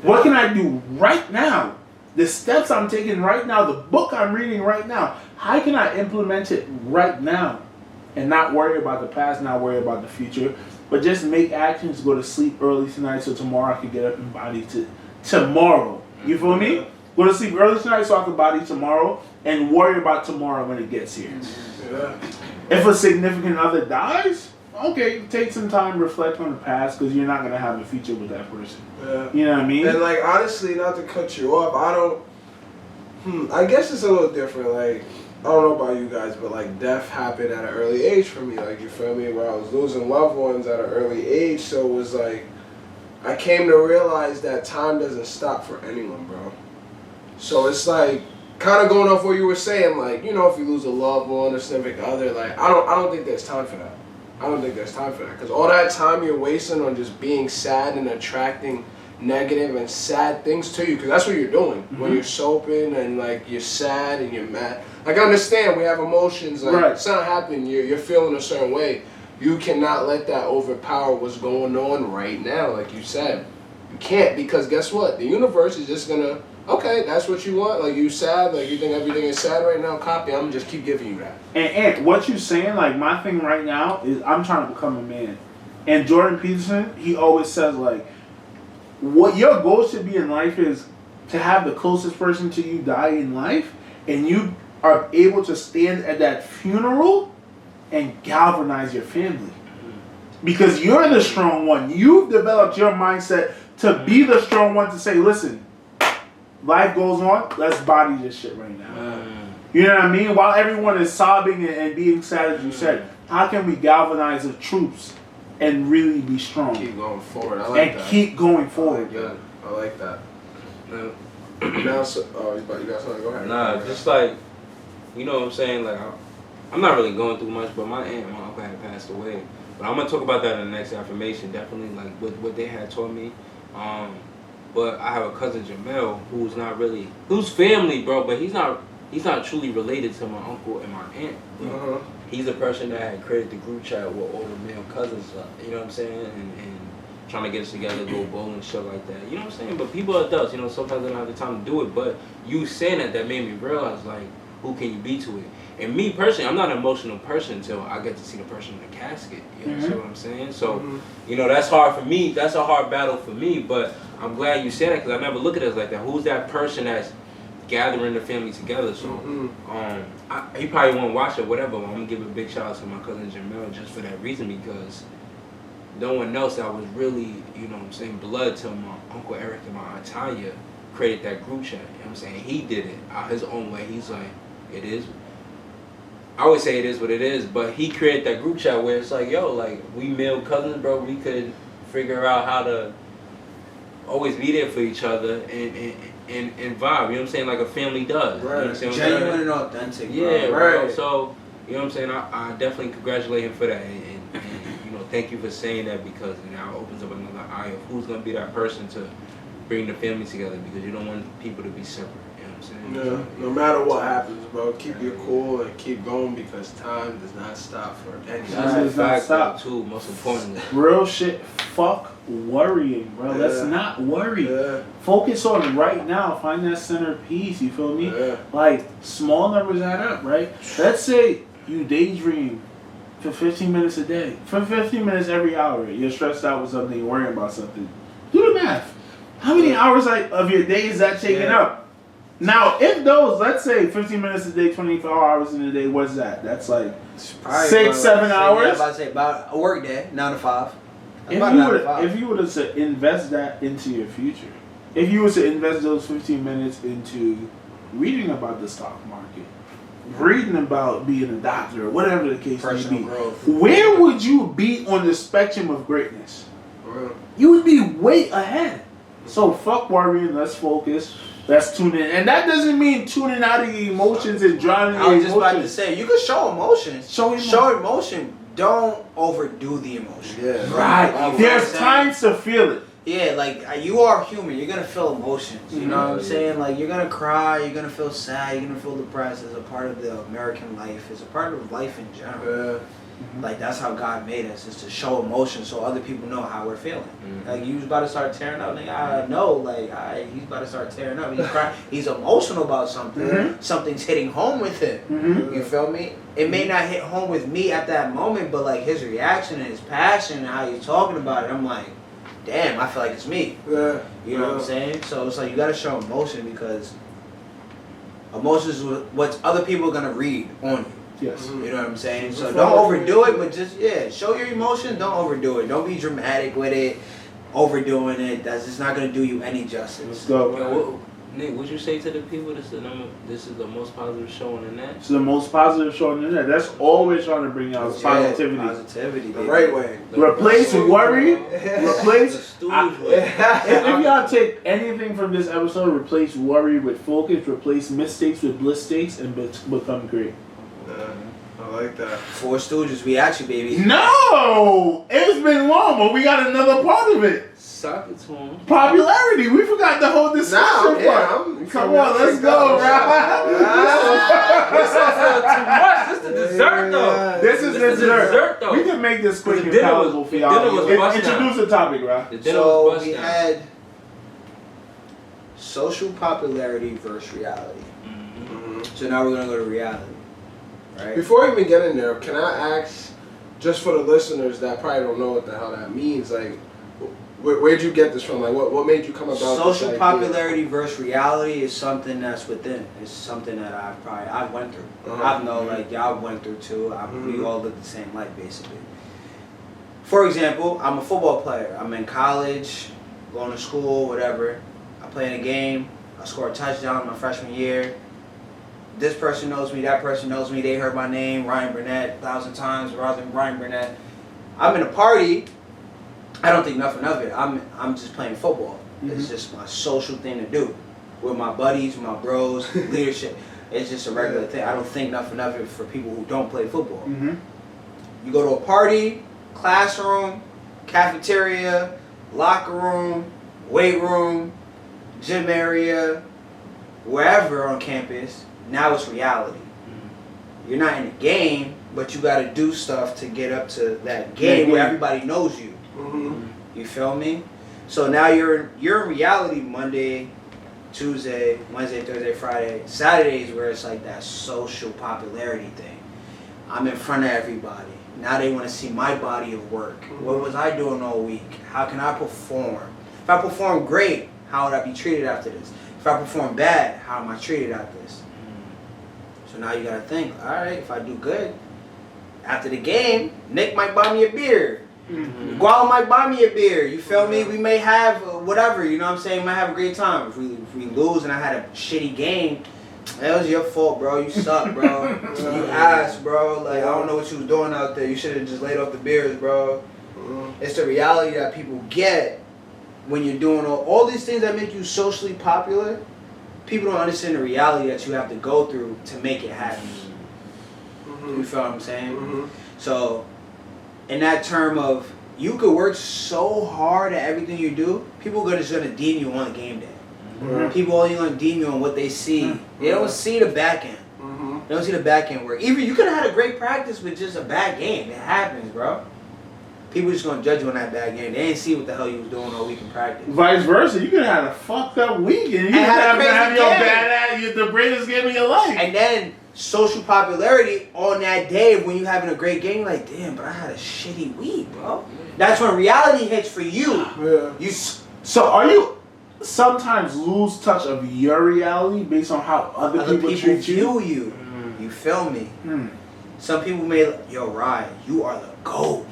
Speaker 1: What can I do right now? The steps I'm taking right now, the book I'm reading right now, how can I implement it right now? And not worry about the past, not worry about the future, but just make actions, go to sleep early tonight so tomorrow I can get up and body to tomorrow. You feel me? Go to sleep early tonight so I can body tomorrow and worry about tomorrow when it gets here.
Speaker 4: Yeah.
Speaker 1: If a significant other dies, okay, take some time, reflect on the past because you're not going to have a future with that person.
Speaker 4: Yeah.
Speaker 1: You know what I mean?
Speaker 4: And like honestly, not to cut you off, I guess it's a little different. Like, I don't know about you guys, but like death happened at an early age for me. Like, you feel me? Where I was losing loved ones at an early age, so it was like I came to realize that time doesn't stop for anyone, bro. So it's like kind of going off what you were saying, like, you know, if you lose a loved one or significant other, like I don't think there's time for that. I don't think there's time for that because all that time you're wasting on just being sad and attracting negative and sad things to you, because that's what you're doing when you're soaping and like you're sad and you're mad. Like, I understand we have emotions, like
Speaker 1: right.
Speaker 4: Something happened, you're feeling a certain way. You cannot let that overpower what's going on right now, like you said. You can't, because guess what? The universe is just gonna, okay, that's what you want. Like, you sad, like you think everything is sad right now. Copy. I'm gonna just keep giving you that.
Speaker 1: And what you're saying, like my thing right now is I'm trying to become a man. And Jordan Peterson, he always says like, what your goal should be in life is to have the closest person to you die in life, and you are able to stand at that funeral and galvanize your family. Because you're the strong one. You've developed your mindset to be the strong one to say, listen, life goes on, let's body this shit right now. You know what I mean? While everyone is sobbing and being sad, as you said, how can we galvanize the troops and really be strong?
Speaker 4: Keep going forward. I like
Speaker 1: and
Speaker 4: that.
Speaker 1: keep going forward.
Speaker 4: I like that. Now, so, you got something? Go ahead.
Speaker 2: Nah, just like, you know what I'm saying? Like, I'm not really going through much, but my aunt and my uncle had passed away. But I'm going to talk about that in the next affirmation, definitely, like what they had taught me. But I have a cousin, Jamel, who's family, bro, but he's not truly related to my uncle and my aunt. He's a person that had created the group chat with all the male cousins, you know what I'm saying? And trying to get us together, go bowling, shit like that. You know what I'm saying? But people are adults, you know, sometimes they don't have the time to do it. But you saying that made me realize, like, who can you be to it? And me personally, I'm not an emotional person until I get to see the person in the casket. You know what I'm saying? So, you know, that's hard for me. That's a hard battle for me. But I'm glad you said that, because I never look at it like that. Who's that person that's gathering the family together? So, he probably won't watch it, whatever. But I'm going to give a big shout out to my cousin Jamel just for that reason, because no one else that was really, you know what I'm saying, blood to my Uncle Eric and my Aunt Tanya created that group chat. You know what I'm saying? He did it out his own way. He's like, it is. I always say it is what it is, but he created that group chat where it's like, yo, like, we male cousins, bro, we could figure out how to always be there for each other and vibe, you know what I'm saying, like a family does.
Speaker 4: Right.
Speaker 2: You know what I'm saying?
Speaker 3: Genuine and authentic, bro.
Speaker 2: Yeah,
Speaker 4: Right.
Speaker 2: bro. So, you know what I'm saying, I definitely congratulate him for that, and you know, thank you for saying that, because it now opens up another eye of who's going to be that person to bring the family together, because you don't want people to be separate.
Speaker 4: Yeah, no matter what happens, bro, keep your cool and keep going, because time does not stop for anyone.
Speaker 1: Time does not stop.
Speaker 2: Too, most importantly.
Speaker 1: Real shit. Fuck worrying, bro.
Speaker 4: Yeah.
Speaker 1: Let's not worry.
Speaker 4: Yeah.
Speaker 1: Focus on right now. Find that center piece. You feel me?
Speaker 4: Yeah.
Speaker 1: Like, small numbers add up, right? Let's say you daydream for 15 minutes a day. For 15 minutes every hour. You're stressed out with something. You're worrying about something. Do the math. How many hours of your day is that taking up? Now, if those, let's say 15 minutes a day, 24 hours in a day, what's that? That's like 6, 7 hours?
Speaker 3: Yeah, about to say, about a work day, 9 to 5.
Speaker 1: If you were to invest that into your future, if you were to invest those 15 minutes into reading about the stock market, reading about being a doctor or whatever the case may
Speaker 3: Personal
Speaker 1: be,
Speaker 3: growth.
Speaker 1: where would you be on the spectrum of greatness?
Speaker 4: Well,
Speaker 1: You would be way ahead. So fuck worrying, let's focus, let's tune in. And that doesn't mean tuning out of your emotions and drowning
Speaker 3: I was
Speaker 1: your
Speaker 3: just about to
Speaker 1: emotions.
Speaker 3: say, you can show emotions.
Speaker 1: Show
Speaker 3: emotion. Don't overdo the emotion.
Speaker 4: yeah.
Speaker 1: Right.
Speaker 3: You know what
Speaker 1: There's
Speaker 3: I'm saying?
Speaker 1: times to feel it.
Speaker 3: Yeah, like you are human. You're gonna feel emotions. You know what I'm
Speaker 4: Mhm.
Speaker 3: saying? Like you're gonna cry. You're gonna feel sad. You're gonna feel depressed. It's a part of the American life. It's a part of life in general.
Speaker 4: Yeah.
Speaker 3: Like that's how God made us, is to show emotion so other people know how we're feeling.
Speaker 2: Mhm.
Speaker 3: Like you was about to start tearing up, nigga. I know, like he's about to start tearing up. He's crying. He's emotional about something.
Speaker 1: Mhm.
Speaker 3: Something's hitting home with him.
Speaker 1: Mm-hmm.
Speaker 3: You feel me? It may not hit home with me at that moment, but like his reaction and his passion and how he's talking about it, I'm like, damn, I feel like it's me.
Speaker 4: Yeah.
Speaker 3: You know what I'm saying? So it's like you gotta show emotion because emotion is what other people are gonna read on you.
Speaker 1: Yes.
Speaker 3: You know what I'm saying? So
Speaker 4: Before
Speaker 3: don't
Speaker 4: I
Speaker 3: overdo
Speaker 4: forget-
Speaker 3: it, but just show your emotions. Don't overdo it. Don't be dramatic with it, overdoing it. That's just not gonna do you any
Speaker 1: Let's
Speaker 3: justice.
Speaker 1: go.
Speaker 2: Nick, would you say to the people this is the most positive show on the net?
Speaker 1: It's the most positive show on the internet. That's always trying to bring out positivity.
Speaker 3: Positivity.
Speaker 4: The
Speaker 3: baby.
Speaker 4: right way.
Speaker 1: Replace worry.
Speaker 2: The
Speaker 1: Replace.
Speaker 2: Stooges way.
Speaker 1: If y'all take anything from this episode, replace worry with focus, replace mistakes with bliss stakes, and become great.
Speaker 4: I like that.
Speaker 3: Four Stooges, we at you, baby.
Speaker 1: No! It's been long, but we got another part of it.
Speaker 2: Suck it to him.
Speaker 1: Popularity. We forgot the whole discussion part. Come on, let's go,
Speaker 2: This is too much. This is the dessert though.
Speaker 1: This is
Speaker 2: This is
Speaker 1: dessert.
Speaker 2: dessert though.
Speaker 1: We can make this quick
Speaker 2: The
Speaker 1: and
Speaker 2: dinner
Speaker 1: palatable
Speaker 2: was-
Speaker 1: for
Speaker 2: the
Speaker 1: y'all.
Speaker 2: dinner was bust down.
Speaker 1: Introduce the topic, Rob.
Speaker 2: The dinner
Speaker 3: So
Speaker 2: was bust
Speaker 3: we
Speaker 2: down.
Speaker 3: had social popularity versus reality.
Speaker 2: Mhm.
Speaker 3: So now we're gonna go to reality, right?
Speaker 4: Before we even get in there, can I ask, just for the listeners that probably don't know what the hell that means, like, where'd you get this from? Like, what made you come about this
Speaker 3: Social
Speaker 4: idea?
Speaker 3: popularity versus reality is something that's within. It's something that I went through.
Speaker 4: Uh-huh.
Speaker 3: I know, like y'all went through too. We
Speaker 4: Mhm.
Speaker 3: all live the same life basically. For example, I'm a football player. I'm in college, going to school, whatever. I play in a game. I score a touchdown my freshman year. This person knows me. That person knows me. They heard my name, Ryan Burnett, 1,000 times. Ryan Burnett. I'm in a party. I don't think nothing of it. I'm just playing football. It's just my social thing to do with my buddies, my bros, leadership. It's just a regular thing. I don't think nothing of it for people who don't play football.
Speaker 1: Mm-hmm.
Speaker 3: You go to a party, classroom, cafeteria, locker room, weight room, gym area, wherever on campus. Now it's reality. You're not in a game, but you got to do stuff to get up to that game where everybody knows you.
Speaker 4: Mm-hmm.
Speaker 3: You feel me? So now you're in reality Monday, Tuesday, Wednesday, Thursday, Friday. Saturdays where it's like that social popularity thing. I'm in front of everybody. Now they want to see my body of work. What was I doing all week? How can I perform? If I perform great, how would I be treated after this? If I perform bad, how am I treated after this? So now you gotta think, alright, if I do good, after the game, Nick might buy me a beer. Guala might buy me a beer. You feel me? We may have whatever, you know what I'm saying? We might have a great time. If we lose and I had a shitty game, that was your fault, bro. You suck, bro. You ass, bro. Like, I don't know what you was doing out there. You should have just laid off the beers, bro. It's the reality that people get when you're doing all these things that make you socially popular. People don't understand the reality that you have to go through to make it happen. You feel what I'm saying? So, in that term of, you could work so hard at everything you do, people are just gonna deem you on game day. People only gonna deem you on what they see. They don't see the back end. They don't see the back end work. Even you could have had a great practice with just a bad game. It happens, bro. People just gonna judge you on that bad game. They ain't see what the hell you was doing all week in practice.
Speaker 1: Vice versa, you could have had a fucked up weekend. You could
Speaker 3: had a
Speaker 1: have
Speaker 3: crazy
Speaker 1: your
Speaker 3: game.
Speaker 1: bad ass, the greatest game of your life.
Speaker 3: And then social popularity on that day when you having a great game, like, damn, but I had a shitty week, bro. That's when reality hits for you.
Speaker 4: Yeah.
Speaker 3: You
Speaker 1: So are you sometimes lose touch of your reality based on how other people treat you?
Speaker 3: view you. You feel me? Some people may, yo, Ryan, you are the GOAT.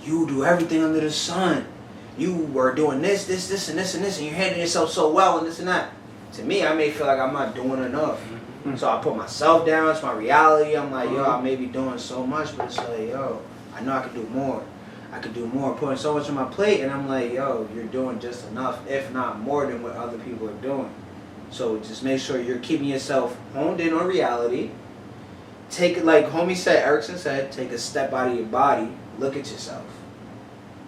Speaker 3: You do everything under the sun. You were doing this, and this, and this, and this, and you're handling yourself so well, and this and that. To me, I may feel like I'm not doing enough. So I put myself down. It's my reality. I'm like, yo, I may be doing so much, but it's like, yo, I know I can do more. I could do more. Putting so much on my plate, and I'm like, yo, you're doing just enough, if not more than what other people are doing. So just make sure you're keeping yourself honed in on reality. Take it, like homie said, Erickson said, take a step out of your body. Look at yourself.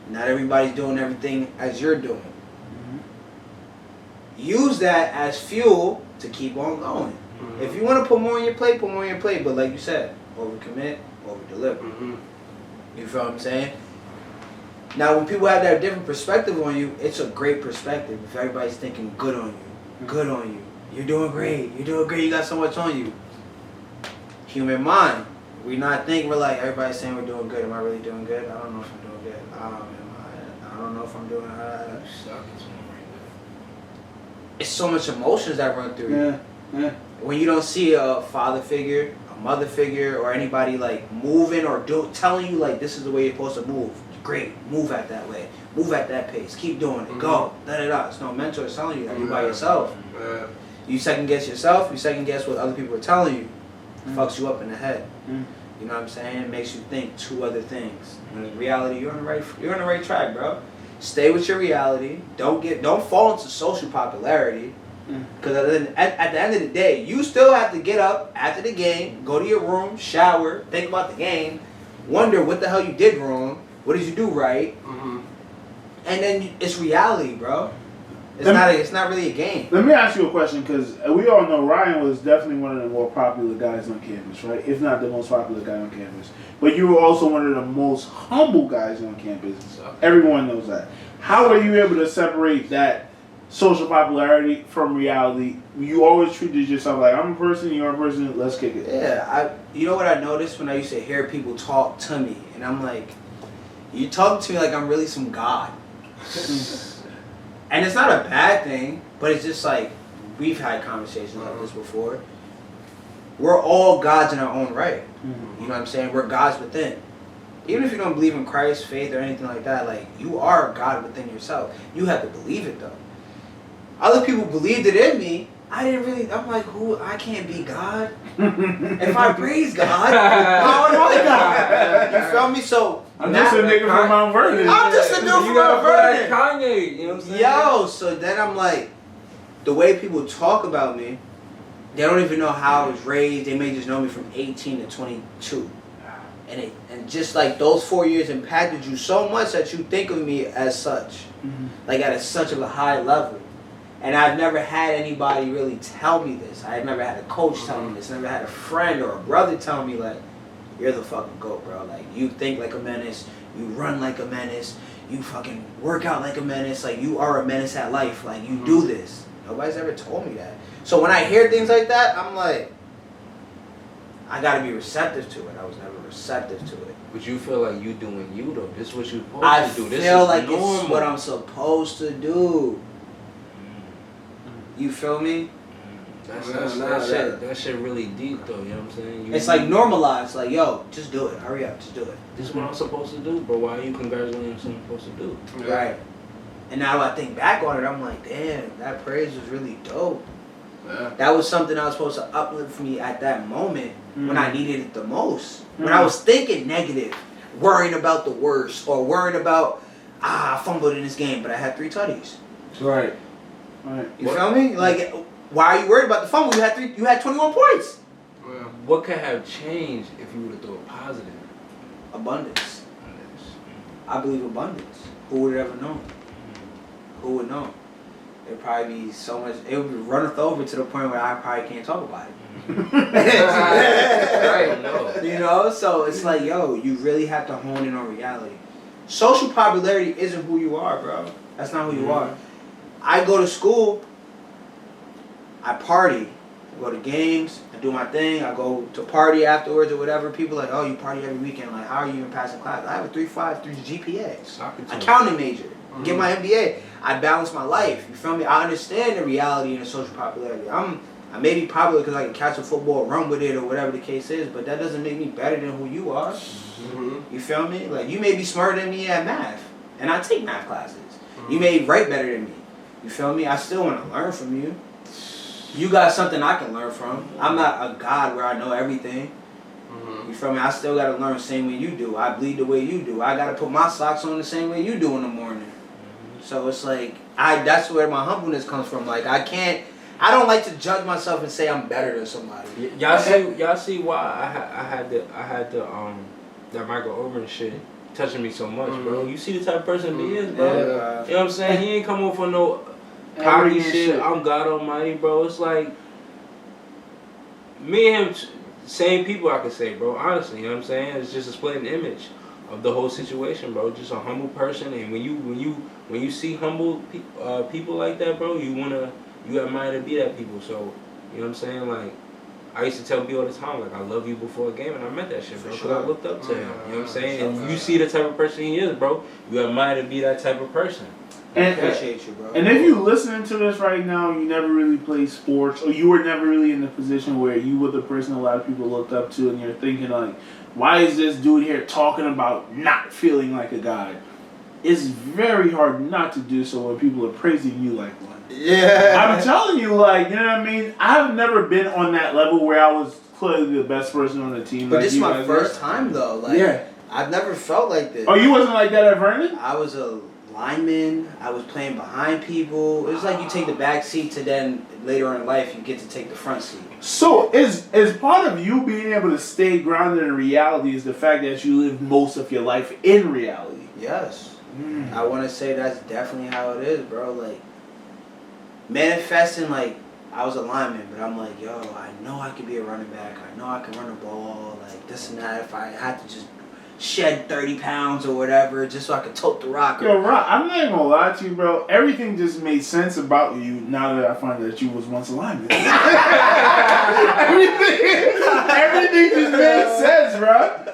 Speaker 3: Not everybody's doing everything as you're doing. Use that as fuel to keep on going. If you want to put more on your plate, put more on your plate. But like you said, overcommit, over-deliver. You feel what I'm saying? Now, when people have that different perspective on you, it's a great perspective. If everybody's thinking good on you, good on you, you're doing great, you got so much on you. Human mind, we're like, everybody's saying we're doing good. Am I really doing good? I don't know if I'm doing good. I don't know if I'm doing It's so much emotions that run through you.
Speaker 1: Yeah.
Speaker 3: When you don't see a father figure, a mother figure, or anybody like moving or telling you like this is the way you're supposed to move. Great, move at that way, move at that pace, keep doing it, go, It's no mentor telling you that. You're by yourself. You second guess yourself. You second guess what other people are telling you. It fucks you up in the head. You know what I'm saying? It makes you think two other things. When in reality, you're on the right track, bro. Stay with your reality. Don't fall into social popularity. Because at the end of the day, you still have to get up after the game, go to your room, shower, think about the game, wonder what the hell you did wrong, what did you do right, and then it's reality, bro. It's not really a game.
Speaker 1: Let me ask you a question, because we all know Ryan was definitely one of the more popular guys on campus, right? If not the most popular guy on campus. But you were also one of the most humble guys on campus. Everyone knows that. How are you able to separate that social popularity from reality? You always treated yourself like, I'm a person, you're a person, let's kick it.
Speaker 3: Yeah, you know what I noticed when I used to hear people talk to me, and I'm like, you talk to me like I'm really some god. And it's not a bad thing, but it's just like, we've had conversations like this before. We're all gods in our own right. You know what I'm saying? We're gods within. Even if you don't believe in Christ, faith, or anything like that, like, you are a God within yourself. You have to believe it, though. Other people believed it in me. I'm like, I can't be God. If I praise God, how am I God? You feel me? So,
Speaker 1: I'm just a nigga from Mount Vernon.
Speaker 3: I'm just a dude from Mount Vernon.
Speaker 2: Kanye, you know what I'm saying?
Speaker 3: Yo, so then I'm like, the way people talk about me, they don't even know how I was raised. They may just know me from 18 to 22. And just like those 4 years impacted you so much that you think of me as such. Like at such of a high level. And I've never had anybody really tell me this. I've never had a coach tell me this. Never had a friend or a brother tell me like, you're the fucking GOAT, bro. Like, you think like a menace. You run like a menace. You fucking work out like a menace. Like, you are a menace at life. Like, you do this. Nobody's ever told me that. So when I hear things like that, I'm like, I gotta be receptive to it. I was never receptive to it.
Speaker 2: But you feel like you doing you though. This is what you're supposed to do. This
Speaker 3: feel
Speaker 2: is
Speaker 3: like
Speaker 2: normal.
Speaker 3: it's what I'm supposed to do. You feel me?
Speaker 2: That shit really deep though, you know what I'm saying?
Speaker 3: It's like normalized, like, yo, just do it. Hurry up, just do it.
Speaker 2: This is what I'm supposed to do, but why are you congratulating me on something I'm supposed to do?
Speaker 3: Right. And now I think back on it, I'm like, damn, that praise was really dope.
Speaker 4: Yeah.
Speaker 3: That was something I was supposed to uplift me at that moment when I needed it the most. When I was thinking negative, worrying about the worst, or worrying about, I fumbled in this game, but I had 3 tutties.
Speaker 1: Right.
Speaker 3: You feel me? Like, why are you worried about the fumble? You had 21 points.
Speaker 4: Yeah.
Speaker 2: What could have changed if you would have thought positive?
Speaker 3: Abundance. I believe abundance. Who would have ever known? Who would know? It'd probably be so much. It would run us over to the point where I probably can't talk about it.
Speaker 2: Right, no.
Speaker 3: You know, so it's like, yo, you really have to hone in on reality. Social popularity isn't who you are, bro. That's not who you are. I go to school, I party, I go to games, I do my thing, I go to party afterwards or whatever. People are like, oh, you party every weekend. Like, how are you even passing class? I have a 3.53 GPA. Accounting major. Get my MBA. I balance my life. You feel me? I understand the reality and the social popularity. I may be popular because I can catch a football, run with it, or whatever the case is, but that doesn't make me better than who you are. You feel me? Like, you may be smarter than me at math, and I take math classes. You may write better than me. You feel me? I still want to learn from you. You got something I can learn from. I'm not a god where I know everything. You feel me? I still gotta learn the same way you do. I bleed the way you do. I gotta put my socks on the same way you do in the morning. So it's like that's where my humbleness comes from. Like I don't like to judge myself and say I'm better than somebody.
Speaker 2: Y'all see why I had that Michael Irvin shit touching me so much, bro. You see the type of person he is, bro.
Speaker 3: Yeah.
Speaker 2: You know what I'm saying? He ain't come on for no cocky shit. I'm God Almighty, bro. It's like me and him, same people I could say, bro. Honestly, you know what I'm saying? It's just a splitting image of the whole situation, bro. Just a humble person, and when you see humble people like that, bro, you admire to be that people. So you know what I'm saying? Like I used to tell B all the time, like I love you before a game, and I meant that shit, bro. Because I looked up to him. You know what I'm saying? And you see the type of person he is, bro. You admire to be that type of person.
Speaker 3: I appreciate you, bro.
Speaker 1: And if you listening to this right now, you never really played sports, or you were never really in the position where you were the person a lot of people looked up to, and you're thinking like, why is this dude here talking about not feeling like a guy? It's very hard not to do so when people are praising you like one.
Speaker 3: Yeah.
Speaker 1: I'm telling you, like, you know what I mean? I've never been on that level where I was clearly the best person on the team.
Speaker 3: But
Speaker 1: like
Speaker 3: this is my first time though. Like, I've never felt like this.
Speaker 1: Oh, you wasn't like that at Vernon?
Speaker 3: I was a lineman. I was playing behind people. It was like you take the back seat to then later in life you get to take the front seat.
Speaker 1: So is part of you being able to stay grounded in reality is the fact that you live most of your life in reality?
Speaker 3: Yes. I want to say that's definitely how it is, bro. Like manifesting, like I was a lineman, but I'm like, yo, I know I could be a running back. I know I can run a ball, like this and that. If I had to just shed 30 pounds or whatever, just so I could tote the rock.
Speaker 1: Yo, Rock, I'm not even gonna lie to you, bro. Everything just made sense about you now that I find that you was once a lineman. everything just made sense, bro.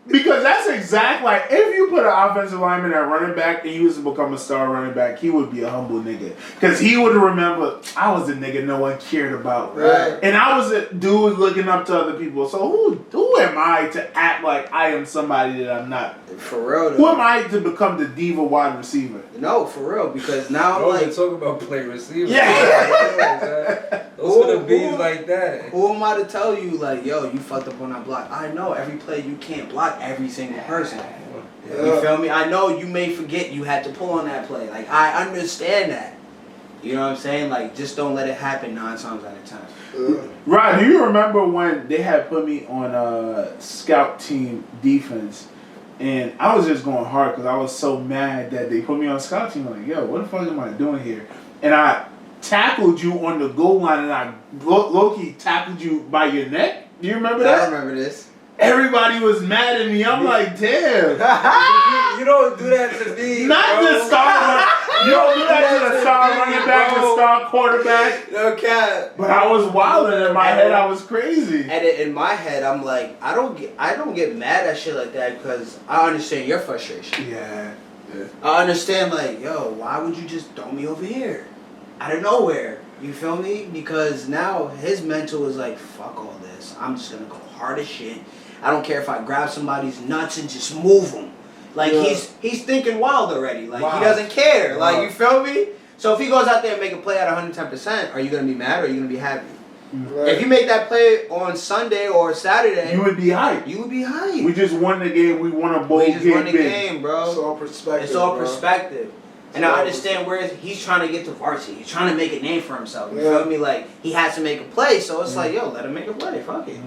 Speaker 1: Because that's exactly like if you put an offensive lineman at running back and he was to become a star running back, he would be a humble nigga. Because he would remember, I was a nigga no one cared about.
Speaker 3: Right.
Speaker 1: And I was a dude looking up to other people. So who am I to act like I am somebody that I'm not?
Speaker 3: For real, though.
Speaker 1: Who am I to become the diva wide receiver?
Speaker 3: No, for real, because now I'm like,
Speaker 2: talk about play receiver.
Speaker 1: Yeah.
Speaker 2: Those are the bees like that.
Speaker 3: who am I to tell you, like, yo, you fucked up on that block? I know every play you can't block every single person. You feel me? I know you may forget you had to pull on that play. Like, I understand that. You know what I'm saying? Like, just don't let it happen 9 times out of 10.
Speaker 1: Rod, do you remember when they had put me on scout team defense? And I was just going hard because I was so mad that they put me on scout team. Like, yo, what the fuck am I doing here? And I tackled you on the goal line, and I low-key tackled you by your neck. Do you remember that?
Speaker 3: I remember this.
Speaker 1: Everybody was mad at me. I'm like, damn.
Speaker 2: You don't do that to me.
Speaker 1: Not
Speaker 2: bro.
Speaker 1: the star. You don't do that to the star running back, the star quarterback.
Speaker 3: No cap.
Speaker 1: But I was wilding in my head. I was crazy.
Speaker 3: And in my head, I'm like, I don't get mad at shit like that because I understand your frustration.
Speaker 1: Yeah.
Speaker 3: I understand, like, yo, why would you just throw me over here? Out of nowhere. You feel me? Because now his mental is like, fuck all this. I'm just going to go hard as shit. I don't care if I grab somebody's nuts and just move them. Like, he's thinking wild already. Like, he doesn't care. Like, you feel me? So if he goes out there and make a play at 110%, are you going to be mad or are you going to be happy? Right. If you make that play on Sunday or Saturday,
Speaker 1: you would be hyped.
Speaker 3: You would be hyped.
Speaker 1: We just won the game. We won a bowl game.
Speaker 3: We just won the game, bro.
Speaker 5: It's all perspective.
Speaker 3: It's all perspective. And I understand where he's trying to get to varsity. He's trying to make a name for himself. You feel me? Like, he has to make a play. So it's like, yo, let him make a play. Fuck it.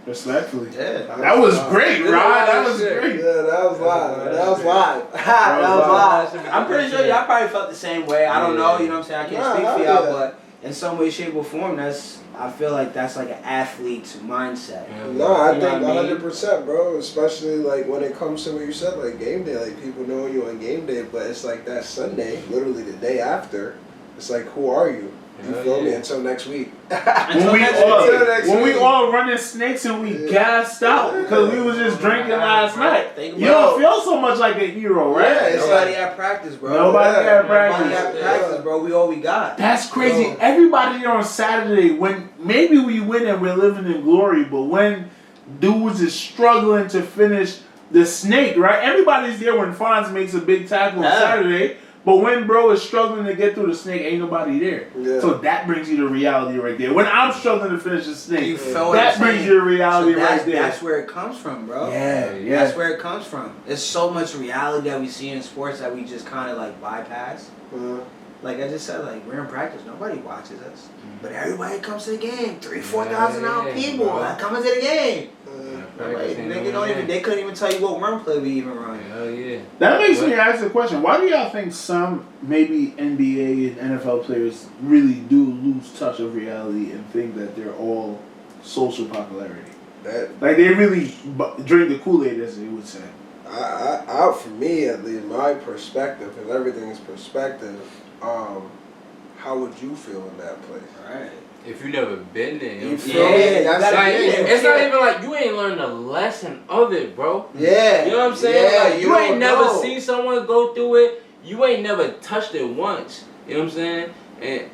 Speaker 1: Respectfully.
Speaker 3: Yeah.
Speaker 1: That was great, Rod. That was great.
Speaker 5: Yeah, that was live. That was live.
Speaker 3: That was live. I'm pretty sure y'all probably felt the same way. I don't know. You know what I'm saying? I can't speak for y'all, but in some way, shape, or form, I feel like that's like an athlete's mindset.
Speaker 5: No, I
Speaker 3: You know
Speaker 5: think
Speaker 3: what I mean?
Speaker 5: 100%, bro. Especially like when it comes to what you said, like game day. Like people know you on game day, but it's like that Sunday, literally the day after. It's like, who are you? You feel me? Until next week.
Speaker 1: When we all running snakes and we gassed out because we was just drinking last night. You don't feel so much like a hero, right?
Speaker 3: Yeah, it's nobody at practice, bro.
Speaker 1: Nobody at
Speaker 3: Nobody at practice, bro. We all we got.
Speaker 1: That's crazy. Everybody there on Saturday, when maybe we win and we're living in glory, but when dudes is struggling to finish the snake, right? Everybody's there when Fonz makes a big tackle on Saturday. But when bro is struggling to get through the snake, ain't nobody there.
Speaker 5: Yeah.
Speaker 1: So that brings you to reality right there. When I'm struggling to finish the snake,
Speaker 3: You feel what
Speaker 1: that
Speaker 3: I'm
Speaker 1: brings
Speaker 3: saying?
Speaker 1: you to reality
Speaker 3: So
Speaker 1: right there.
Speaker 3: That's where it comes from, bro.
Speaker 1: Yeah.
Speaker 3: That's where it comes from. There's so much reality that we see in sports that we just kind of like bypass. Like I just said, like we're in practice, nobody watches us, but everybody comes to the game. 4,000 people that come into the game. They couldn't even tell you what run play we even run.
Speaker 2: Hell yeah.
Speaker 1: That makes me ask the question: why do y'all think some maybe NBA and NFL players really do lose touch of reality and think that they're all social popularity? Like they really drink the Kool-Aid, as they would say.
Speaker 5: For me, at least, my perspective, because everything is perspective. How would you feel in that place?
Speaker 3: Right.
Speaker 2: If you never been there, you
Speaker 3: feel me?
Speaker 2: It's not even like you ain't learned a lesson of it, bro.
Speaker 5: Yeah.
Speaker 2: You know what I'm saying?
Speaker 5: Yeah,
Speaker 2: Like, you ain't never seen someone go through it. You ain't never touched it once. You know what I'm saying? And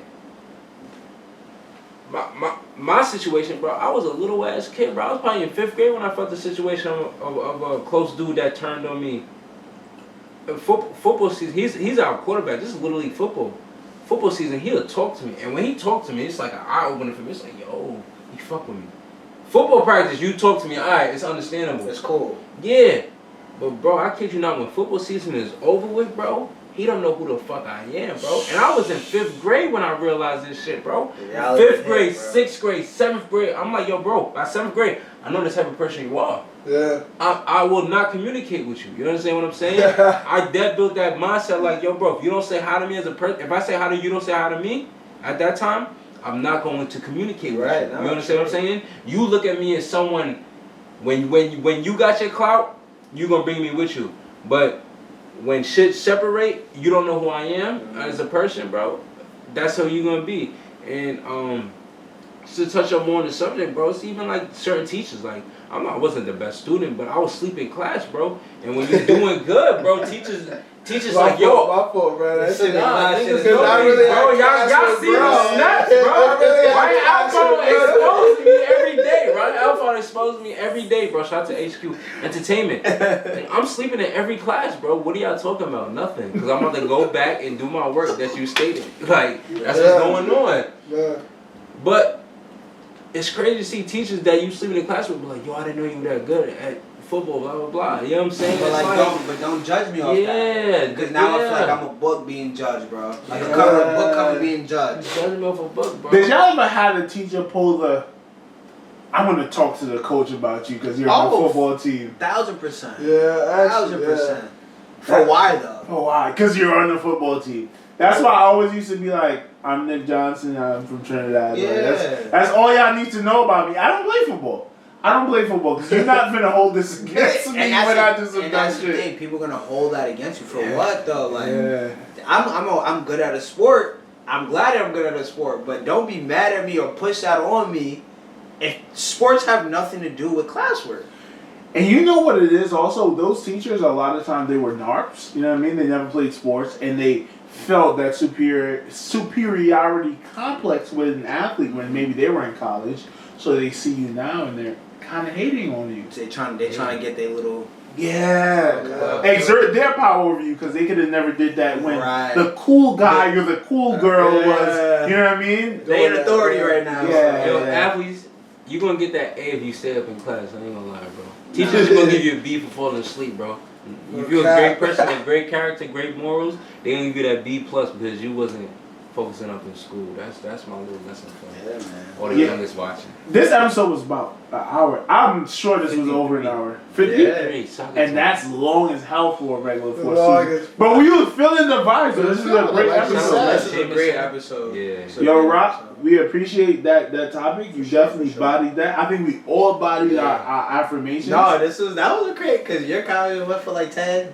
Speaker 2: my situation, bro, I was a little ass kid, bro. I was probably in 5th grade when I felt the situation of a close dude that turned on me. Football season, he's our quarterback. This is Little League football. Football season, he'll talk to me. And when he talked to me, it's like an eye-opener for me. It's like, yo, he fuck with me. Football practice, you talk to me, alright, it's understandable.
Speaker 3: It's cool.
Speaker 2: Yeah. But, bro, I kid you not, when football season is over with, bro, he don't know who the fuck I am, bro. And I was in 5th grade when I realized this shit, bro. 5th grade, 6th grade, 7th grade. I'm like, yo, bro, by 7th grade, I know the type of person you are.
Speaker 5: Yeah.
Speaker 2: I will not communicate with you. You understand what I'm saying? I built that mindset like, yo, bro, if you don't say hi to me as a person, if I say hi to you, don't say hi to me, at that time, I'm not going to communicate with you. You understand what I'm saying? You look at me as someone, when you got your clout, you going to bring me with you. But when shit separate, you don't know who I am as a person, bro. That's how you going to be. And to touch up more on the subject, bro, it's even like certain teachers, like, I wasn't the best student, but I was sleeping in class, bro. And when you're doing good, bro, teachers like, yo.
Speaker 5: My fault, bro. That shit
Speaker 2: niggas
Speaker 5: know
Speaker 2: know
Speaker 5: really
Speaker 2: bro. Y'all see the snaps, bro. Right Alphonse exposed me every day, right? Alphonse exposed me every day, bro. Shout out to HQ Entertainment. Like, I'm sleeping in every class, bro. What are y'all talking about? Nothing. Because I'm about to go back and do my work that you stated. Like, that's what's going on.
Speaker 5: Yeah.
Speaker 2: But it's crazy to see teachers that you sleep in the classroom be like, yo, I didn't know you were that good at football, blah, blah, blah. You know what I'm saying?
Speaker 3: But like, don't judge me off that.
Speaker 2: Yeah.
Speaker 3: Because now I feel like I'm a book being judged, bro. Like a book cover being judged.
Speaker 2: Judge me off a book, bro.
Speaker 1: Did y'all ever have a teacher pull the, I'm going to talk to the coach about you because you're on the football team?
Speaker 3: 1,000%.
Speaker 5: Yeah, actually,
Speaker 3: 1,000%. For why, though?
Speaker 1: Oh, why? Because you're on the football team. That's why I always used to be like, I'm Nick Johnson, I'm from Trinidad.
Speaker 3: Yeah.
Speaker 1: Like, that's all y'all need to know about me. I don't play football. Because you're not going to hold this against me when I do some dumb shit.
Speaker 3: The thing. People are going to hold that against you. For what, though? Like,
Speaker 1: yeah.
Speaker 3: I'm good at a sport. I'm glad I'm good at a sport. But don't be mad at me or push that on me if sports have nothing to do with classwork.
Speaker 1: And you know what it is also? Those teachers, a lot of times, they were NARPs. You know what I mean? They never played sports. And they felt that superiority complex with an athlete when maybe they were in college. So they see you now and they're kind of hating on you.
Speaker 3: They're trying to get their little...
Speaker 1: Exert their power over you because they could have never did that when the cool guy or the cool girl was, you know what I mean?
Speaker 3: They in authority right now.
Speaker 2: Yo, athletes, you're going to get that A if you stay up in class. I ain't going to lie, bro. Teachers are going to give you a B for falling asleep, bro. If you're a great person with great character, great morals, they gonna give you that B+ because you wasn't focusing up in school. That's my little lesson for you.
Speaker 3: Yeah, man.
Speaker 2: Or the youngest watching.
Speaker 1: This episode was about an hour. I'm sure this was over an hour. 50?
Speaker 2: Yeah.
Speaker 1: And that's long as hell for a regular Four Stooges. But we was feeling the vibes. So this is a great episode.
Speaker 3: This is a great episode.
Speaker 2: Yeah.
Speaker 1: Yo, Rock, we appreciate that topic. You definitely bodied that. I think we all bodied our affirmations.
Speaker 3: No, that was great because your comment went for like 10.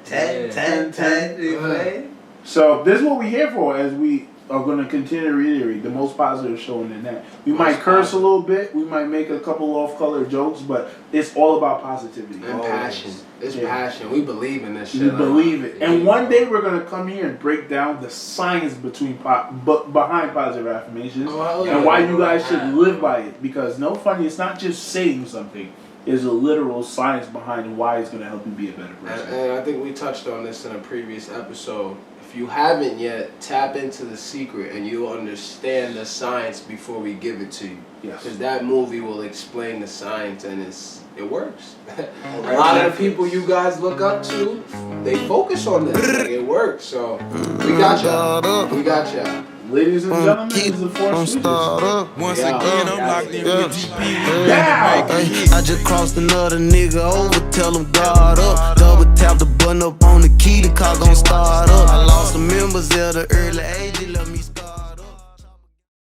Speaker 3: You know?
Speaker 1: So this is what we're here for as we are going to continue to reiterate the most positive show in the net. We might curse a little bit. We might make a couple off-color jokes, but it's all about positivity.
Speaker 4: And passion. It's passion. We believe in this shit.
Speaker 1: We believe it. And one day we're going to come here and break down the science behind positive affirmations and why you guys should live by it. Because no funny, it's not just saying something. There's a literal science behind why it's going to help you be a better person.
Speaker 4: And I think we touched on this in a previous episode. If you haven't yet, tap into the secret and you'll understand the science before we give it to you.
Speaker 1: Yes.
Speaker 4: Because that movie will explain the science and it works. A lot of the people you guys look up to, they focus on this. Like, it works. So we got y'all. We got y'all.
Speaker 1: Ladies and gentlemen, this is the Four Stooges.
Speaker 6: Once again, I'm locked in with TP.
Speaker 1: Now!
Speaker 6: I just crossed another nigga over, tell him guard up. Double tap the button up on the key, the car gon' start up. I lost